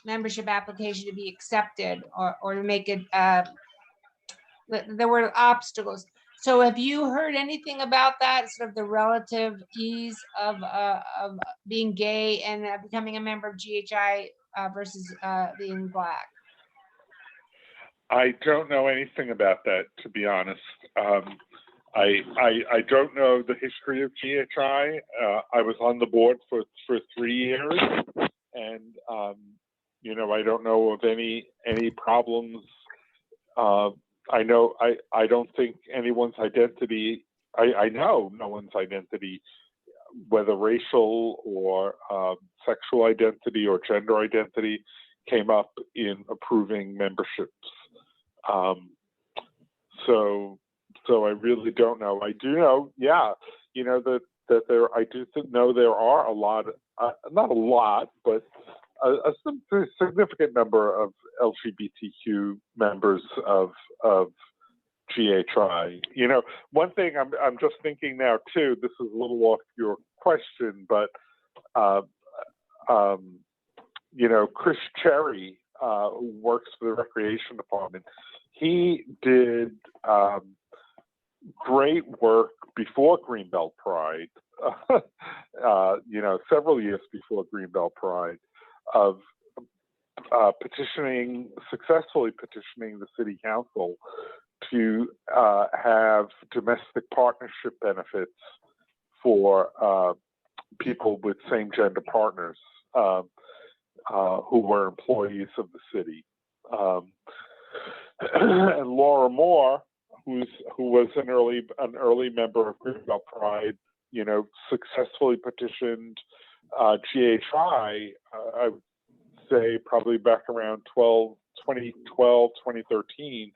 membership application to be accepted, or to make it. There were obstacles. So have you heard anything about that, sort of the relative ease of being gay and becoming a member of GHI versus being Black? I don't know anything about that, to be honest. I don't know the history of GHI. I was on the board for 3 years, and you know, I don't know of any problems. I know I don't think anyone's identity. I know no one's identity, whether racial or sexual identity or gender identity, came up in approving memberships. So I really don't know. I do know, yeah, you know, that there, I do know there are a lot, not a lot, but a significant number of LGBTQ members of GHI. You know, one thing I'm just thinking now too, this is a little off your question, but you know, Chris Cherry, who works for the Recreation Department, he did great work before Greenbelt Pride, you know, several years before Greenbelt Pride, of successfully petitioning the city council to have domestic partnership benefits for people with same gender partners who were employees of the city. And Laura Moore, who was an early member of Greenbelt Pride, you know, successfully petitioned GHI, I would say probably back around 2012, 2013,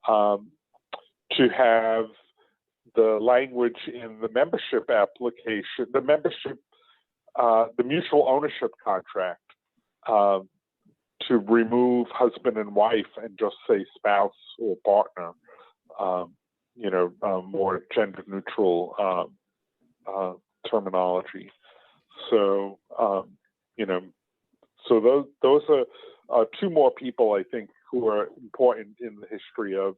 to have the language in the membership application, the mutual ownership contract, to remove husband and wife and just say spouse or partner. more gender neutral terminology. So, so those are two more people, I think, who are important in the history of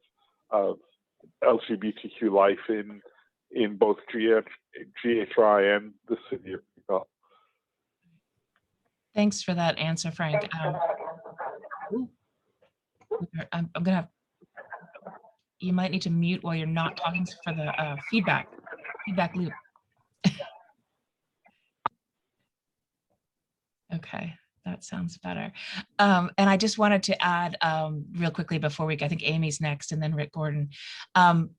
LGBTQ life in both GHI and the city of Greenbelt. Thanks for that answer, Frank. I'm gonna have, you might need to mute while you're not talking for the feedback loop. Okay, that sounds better. And I just wanted to add real quickly before I think Amy's next and then Rick Gordon. In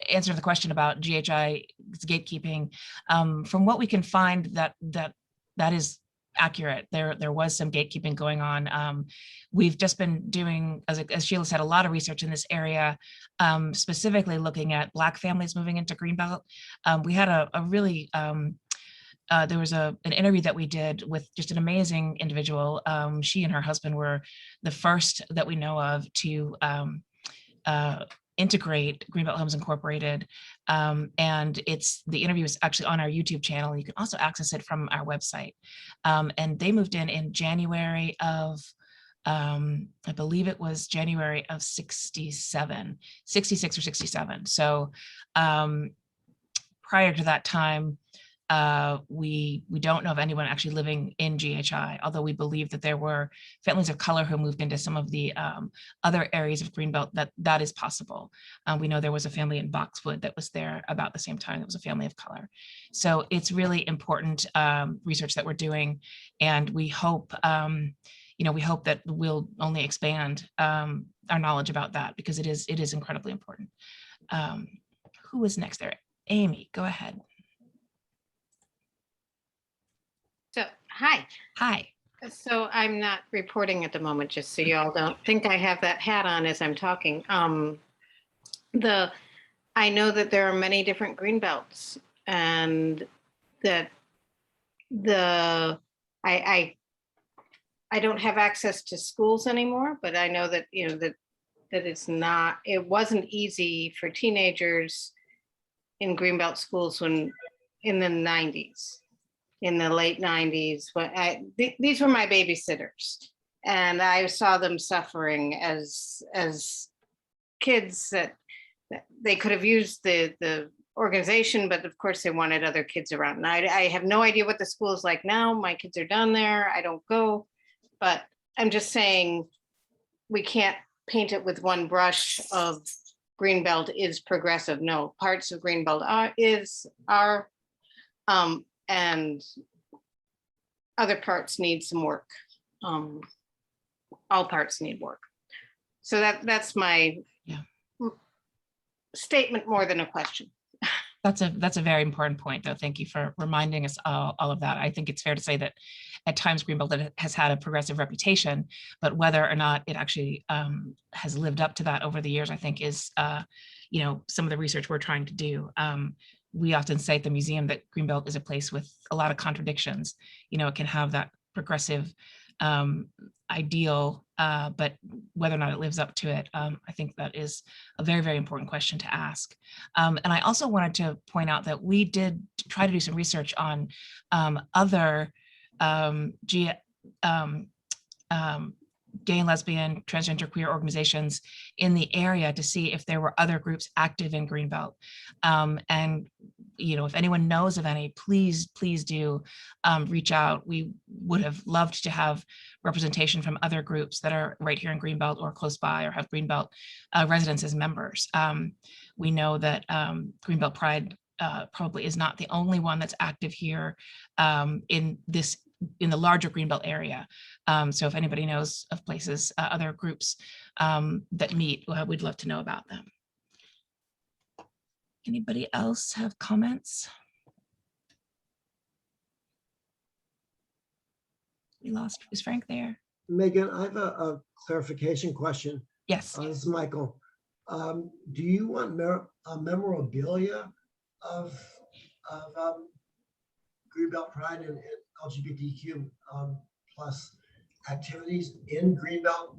answer to the question about GHI gatekeeping, from what we can find, that is accurate. There was some gatekeeping going on. We've just been doing, as Sheila said, a lot of research in this area, specifically looking at Black families moving into Greenbelt. We had a really, there was an interview that we did with just an amazing individual. She and her husband were the first that we know of to integrate Greenbelt Homes Incorporated. And the interview is actually on our YouTube channel. You can also access it from our website. And they moved in January of, I believe it was January of 66 or 67. So prior to that time, we don't know of anyone actually living in GHI, although we believe that there were families of color who moved into some of the other areas of Greenbelt that is possible. We know there was a family in Boxwood that was there about the same time. It was a family of color. So it's really important research that we're doing, and we hope we hope that we'll only expand our knowledge about that, because it is incredibly important. Who is next there? Amy, go ahead. So, hi. Hi. So I'm not reporting at the moment, just so you all don't think I have that hat on as I'm talking. I know that there are many different green belts, and that I don't have access to schools anymore, but I know that that it wasn't easy for teenagers in Greenbelt schools in the 90s. In the late 90s, these were my babysitters, and I saw them suffering as kids that they could have used the organization, but of course they wanted other kids around. And I have no idea what the school is like now. My kids are down there. I don't go, but I'm just saying we can't paint it with one brush of Greenbelt is progressive. No, parts of Greenbelt are. And other parts need some work. All parts need work. So that's my statement more than a question. That's a very important point, though. Thank you for reminding us all of that. I think it's fair to say that at times Greenbelt has had a progressive reputation, but whether or not it actually has lived up to that over the years, I think is some of the research we're trying to do. We often say at the museum that Greenbelt is a place with a lot of contradictions. It can have that progressive ideal, but whether or not it lives up to it, I think that is a very, very important question to ask. And I also wanted to point out that we did try to do some research on other gay and lesbian, transgender, queer organizations in the area to see if there were other groups active in Greenbelt. And if anyone knows of any, please do reach out. We would have loved to have representation from other groups that are right here in Greenbelt or close by, or have Greenbelt residents as members. We know that Greenbelt Pride probably is not the only one that's active here in the larger Greenbelt area. So if anybody knows of places, other groups that meet, we'd love to know about them. Anybody else have comments? We lost, is Frank there? Megan, I have a clarification question. Yes. This is Michael. Do you want memorabilia of Greenbelt Pride and LGBTQ plus activities in Greenbelt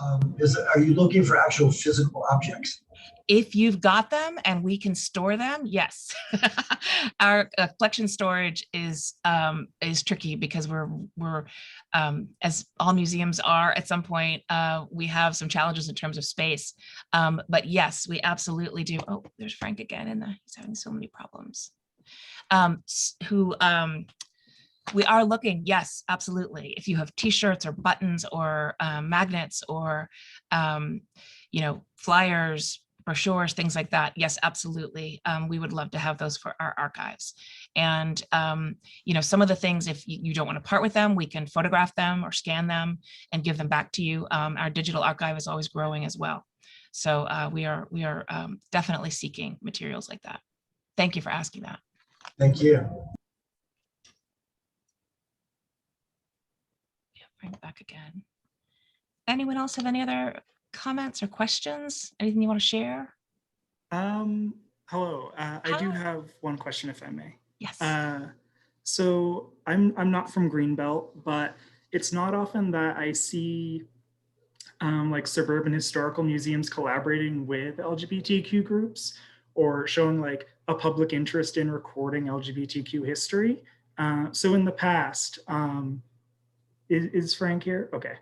Are you looking for actual physical objects? If you've got them and we can store them, yes. Our collection storage is tricky because we're as all museums are at some point, we have some challenges in terms of space. But yes, we absolutely do. Oh, there's Frank again, and he's having so many problems. We are looking, yes, absolutely. If you have T-shirts or buttons or magnets or flyers, brochures, things like that, yes, absolutely. We would love to have those for our archives. And some of the things, if you don't want to part with them, we can photograph them or scan them and give them back to you. Our digital archive is always growing as well. So we are definitely seeking materials like that. Thank you for asking that. Thank you. Bring it back again. Anyone else have any other comments or questions? Anything you want to share? Hello. I do have one question, if I may. Yes. So I'm not from Greenbelt, but it's not often that I see like suburban historical museums collaborating with LGBTQ groups or showing like a public interest in recording LGBTQ history. So in the past, is Frank here? Okay.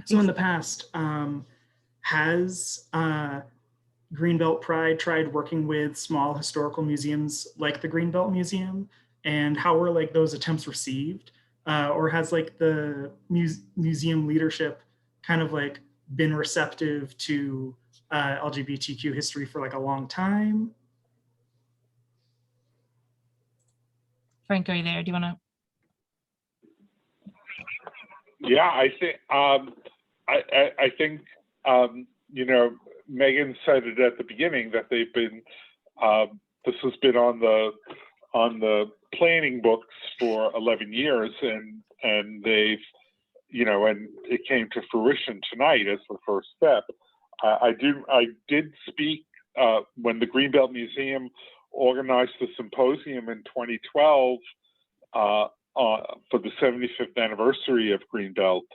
So in the past, has Greenbelt Pride tried working with small historical museums like the Greenbelt Museum, and how were like those attempts received? Or has like the museum leadership kind of like been receptive to LGBTQ history for like a long time? Frank, are you there? Do you want to? Yeah, I think I think Megan said it at the beginning that they've been this has been on the planning books for 11 years, and they've and it came to fruition tonight as the first step. I did speak when the Greenbelt Museum organized the symposium in 2012 for the 75th anniversary of Greenbelt.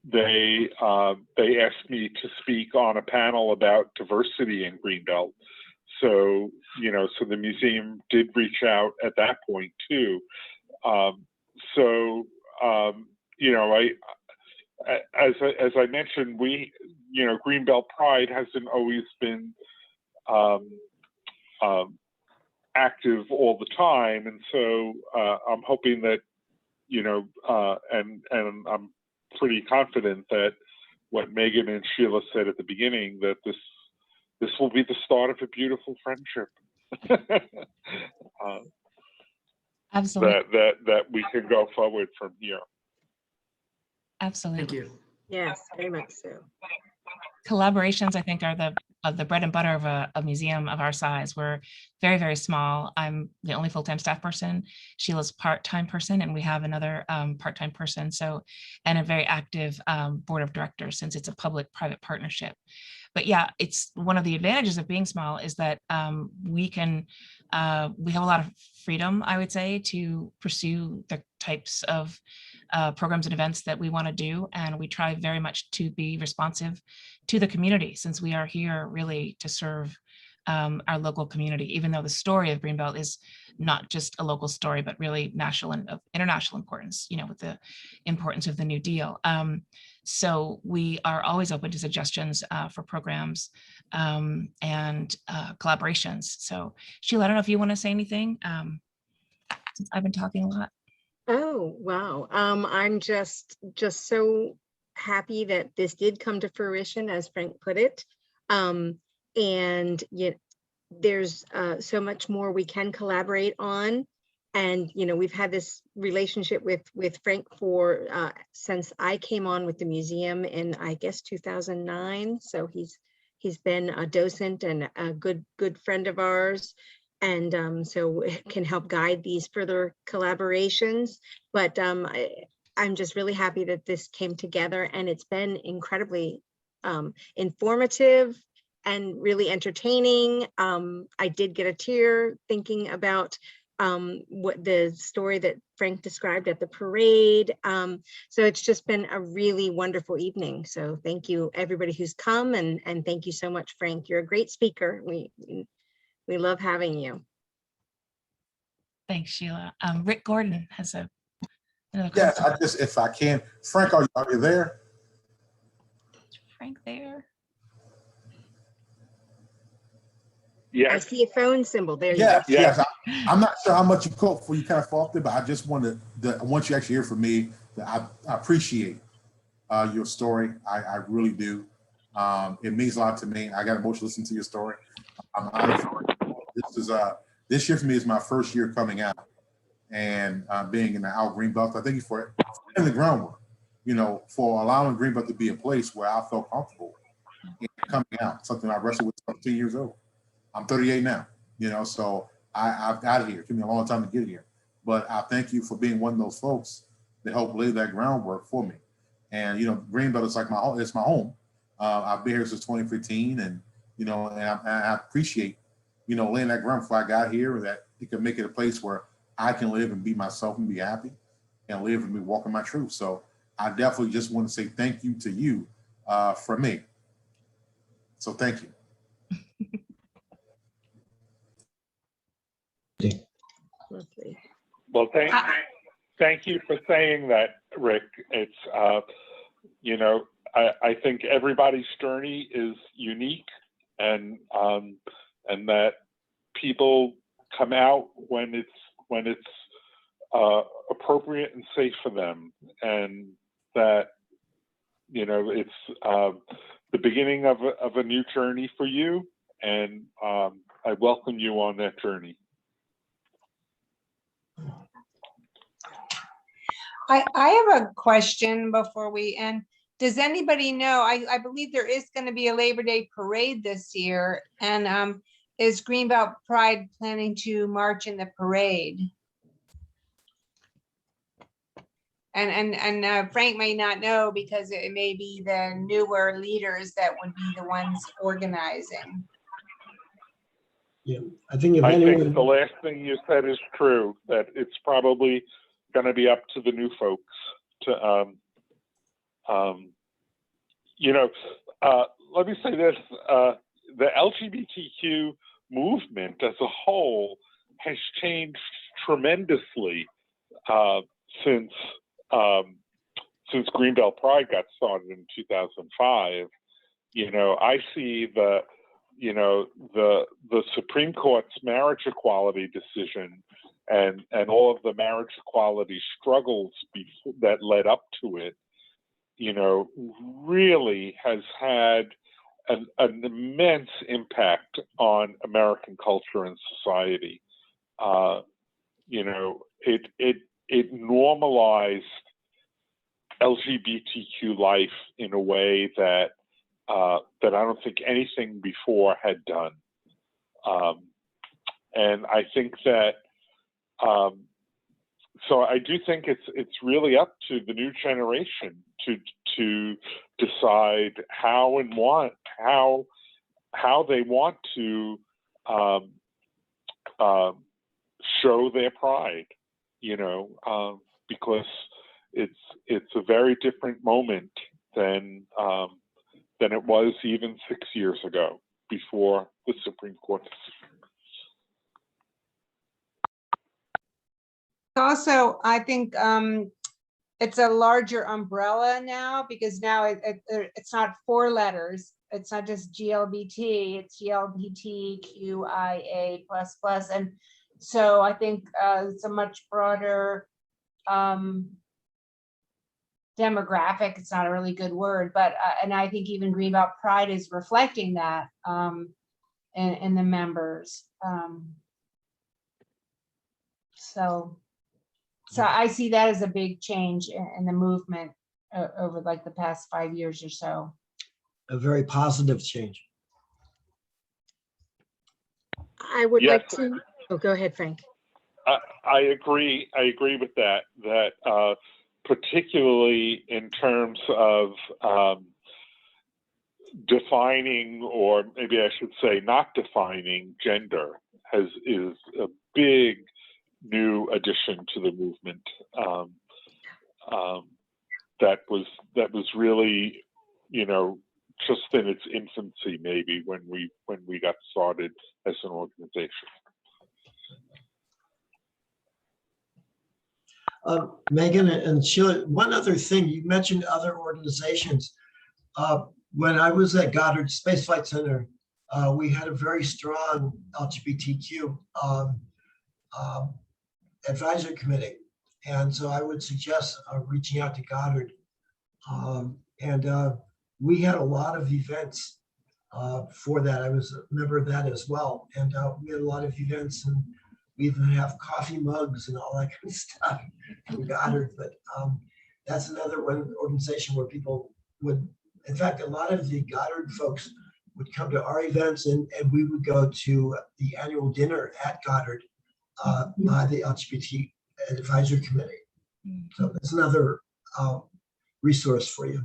They asked me to speak on a panel about diversity in Greenbelt. So so the museum did reach out at that point too. As I mentioned, Greenbelt Pride hasn't always been active all the time, and so I'm hoping that and I'm pretty confident that what Megan and Sheila said at the beginning, that this will be the start of a beautiful friendship. Absolutely. That we can go forward from here. Absolutely. Thank you. Yes, very much so. Collaborations, I think, are the bread and butter of a museum of our size. We're very, very small. I'm the only full-time staff person. Sheila's part-time person, and we have another part-time person. So, and a very active board of directors, since it's a public-private partnership. But yeah, it's one of the advantages of being small is that we have a lot of freedom, I would say, to pursue the types of programs and events that we want to do. And we try very much to be responsive to the community, since we are here really to serve our local community, even though the story of Greenbelt is not just a local story, but really national and of international importance, with the importance of the New Deal. So we are always open to suggestions for programs and collaborations. So Sheila, I don't know if you want to say anything, since I've been talking a lot. Oh, wow. I'm just so happy that this did come to fruition, as Frank put it. And yet there's so much more we can collaborate on. And, we've had this relationship with Frank for since I came on with the museum in, I guess, 2009. So he's been a docent and a good friend of ours. And so it can help guide these further collaborations. But I'm just really happy that this came together, and it's been incredibly informative and really entertaining. I did get a tear thinking about what the story that Frank described at the parade. So it's just been a really wonderful evening. So thank you everybody who's come, and thank you so much, Frank. You're a great speaker. We love having you. Thanks, Sheila. Rick Gordon has another Yeah, comment. if I can, Frank, are you there? Is Frank there? I Yes, see a phone symbol. There you Yeah, go. yes. I'm not sure how much you caught before you kind of fall off there, but I just wanted I want you to actually hear from me that I appreciate your story. I really do. It means a lot to me. I got emotional listening to your story. I'm honored for it. This year for me is my first year coming out and being in the Out Greenbelt. I thank you for in the groundwork, for allowing Greenbelt to be a place where I felt comfortable in coming out. Something I wrestled with 17 years old. I'm 38 now, so I've got here. It took me a long time to get here. But I thank you for being one of those folks that helped lay that groundwork for me. And, Greenbelt is like it's my home. I've been here since 2015 and I appreciate, laying that ground before I got here, that it could make it a place where I can live and be myself and be happy and live and be walking my truth. So I definitely just want to say thank you to you for me. So thank you. Lovely. well, thank you for saying that, Rick. It's, I think everybody's journey is unique, and that people come out when it's appropriate and safe for them, and that it's the beginning of a new journey for you, and I welcome you on that journey. I have a question before we end. Does anybody know, I believe there is going to be a Labor Day parade this year, and is Greenbelt Pride planning to march in the parade? And Frank may not know because it may be the newer leaders that would be the ones organizing. Yeah, I think if I anyone, think the last thing you said is true, that it's probably going to be up to the new folks to, let me say this, the LGBTQ movement as a whole has changed tremendously since Greenbelt Pride got started in 2005. I see the Supreme Court's marriage equality decision and all of the marriage equality struggles that led up to it, really has had an immense impact on American culture and society. It normalized LGBTQ life in a way that I don't think anything before had done. And I think that, so I do think it's really up to the new generation to decide how they want to show their pride, because it's a very different moment than it was even 6 years ago before the Supreme Court decision. Also, I think it's a larger umbrella now, because now it's not 4 letters. It's not just GLBT, it's GLBTQIA++. And so I think it's a much broader demographic. It's not a really good word, but and I think even Greenbelt Pride is reflecting that in the members. So I see that as a big change in the movement over like the past 5 years or so. a very positive change. I would Yes. like to, oh, go ahead, Frank. I agree. I agree with that. That particularly in terms of defining, or maybe I should say not defining, gender is a big new addition to the movement. That was really, you know, just in its infancy, maybe when we got started as an organization. Megan and Sheila, one other thing, you mentioned other organizations. When I was at Goddard Space Flight Center, we had a very strong LGBTQ advisory committee. And so I would suggest reaching out to Goddard. We had a lot of events for that. I was a member of that as well. And we had a lot of events, and we even have coffee mugs and all that kind of stuff from Goddard. But that's another one organization where people would, in fact, a lot of the Goddard folks would come to our events, and we would go to the annual dinner at Goddard by the LGBT Advisory Committee. So that's another resource for you.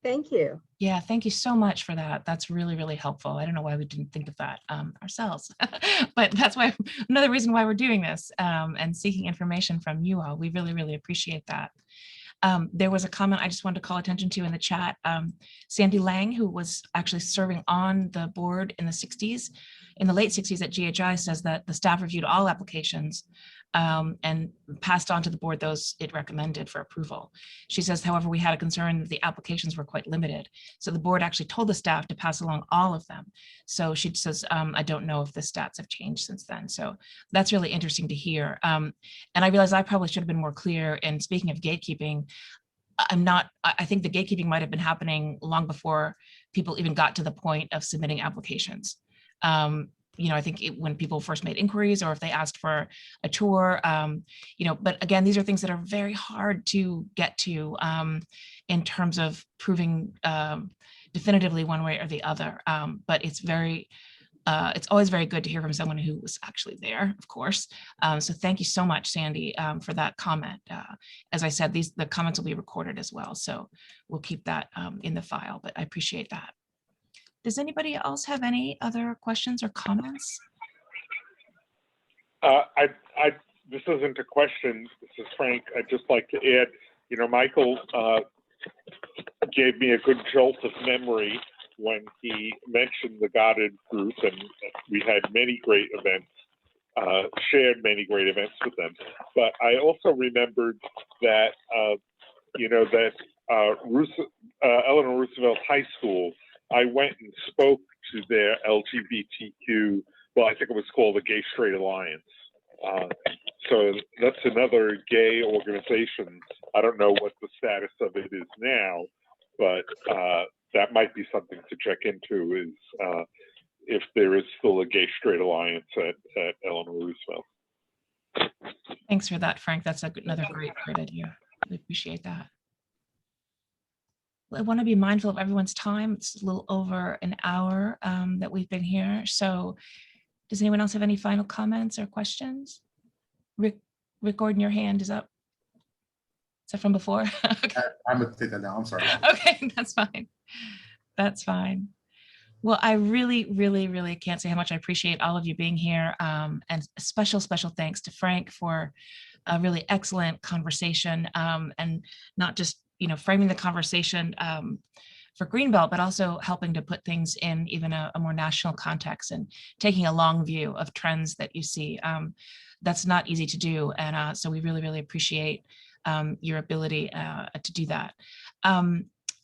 Thank you. Yeah, thank you so much for that. That's really, really helpful. I don't know why we didn't think of that ourselves, but that's why another reason why we're doing this and seeking information from you all. We really, really appreciate that. There was a comment I just wanted to call attention to in the chat. Sandy Lang, who was actually serving on the board in the 60s, in the late 60s at GHI, says that the staff reviewed all applications and passed on to the board those it recommended for approval. She says, however, we had a concern that the applications were quite limited. So the board actually told the staff to pass along all of them. So she says, I don't know if the stats have changed since then. So that's really interesting to hear. And I realize I probably should have been more clear. And speaking of gatekeeping, I think the gatekeeping might have been happening long before people even got to the point of submitting applications. You know, I think when people first made inquiries or if they asked for a tour, you know, but again, these are things that are very hard to get to in terms of proving definitively one way or the other. But it's always very good to hear from someone who was actually there, of course. So thank you so much, Sandy, for that comment. As I said, the comments will be recorded as well. So we'll keep that in the file, but I appreciate that. Does anybody else have any other questions or comments? This isn't a question. This is Frank. I'd just like to add, you know, Michael gave me a good jolt of memory when he mentioned the Goddard group, and we had many great events, shared many great events with them. But I also remembered that, you know, that Eleanor Roosevelt High School, I went and spoke to their LGBTQ, well, I think it was called the Gay Straight Alliance. So that's another gay organization. I don't know what the status of it is now, but that might be something to check into, is if there is still a Gay Straight Alliance at Eleanor Roosevelt. Thanks for that, Frank. That's another great idea. We appreciate that. I want to be mindful of everyone's time. It's a little over an hour that we've been here. So does anyone else have any final comments or questions? Rick Gordon, your hand is up. Is that from before? Okay. I'm gonna take that now. I'm sorry. Okay, that's fine. That's fine. Well, I really, really, really can't say how much I appreciate all of you being here. And a special thanks to Frank for a really excellent conversation, and not just, you know, framing the conversation for Greenbelt, but also helping to put things in even a more national context and taking a long view of trends that you see. That's not easy to do. And so we really, really appreciate your ability to do that.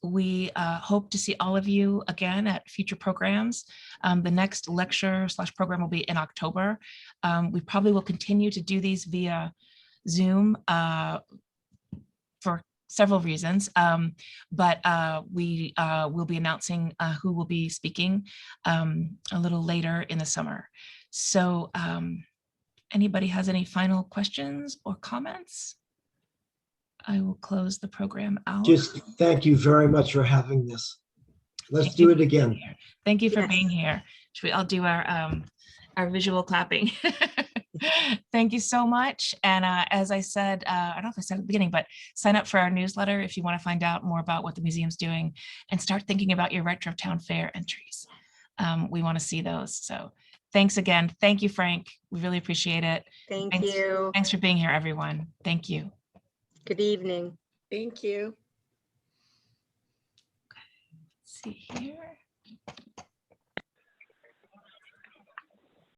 We hope to see all of you again at future programs. The next lecture/program will be in October. We probably will continue to do these via Zoom for several reasons, but we will be announcing who will be speaking a little later in the summer. So anybody has any final questions or comments? I will close the program out. Just thank you very much for having this. Let's do it again. Thank you for Yes. being here. Should we all do our visual clapping? Thank you so much. And as I said, I don't know if I said at the beginning, but sign up for our newsletter if you want to find out more about what the museum's doing and start thinking about your Retro Town Fair entries. We want to see those. So Thanks again. Thank you, Frank. We really appreciate it. Thank Thanks- you. Thanks for being here, everyone. Thank you. Good evening. Thank you. Let's see here.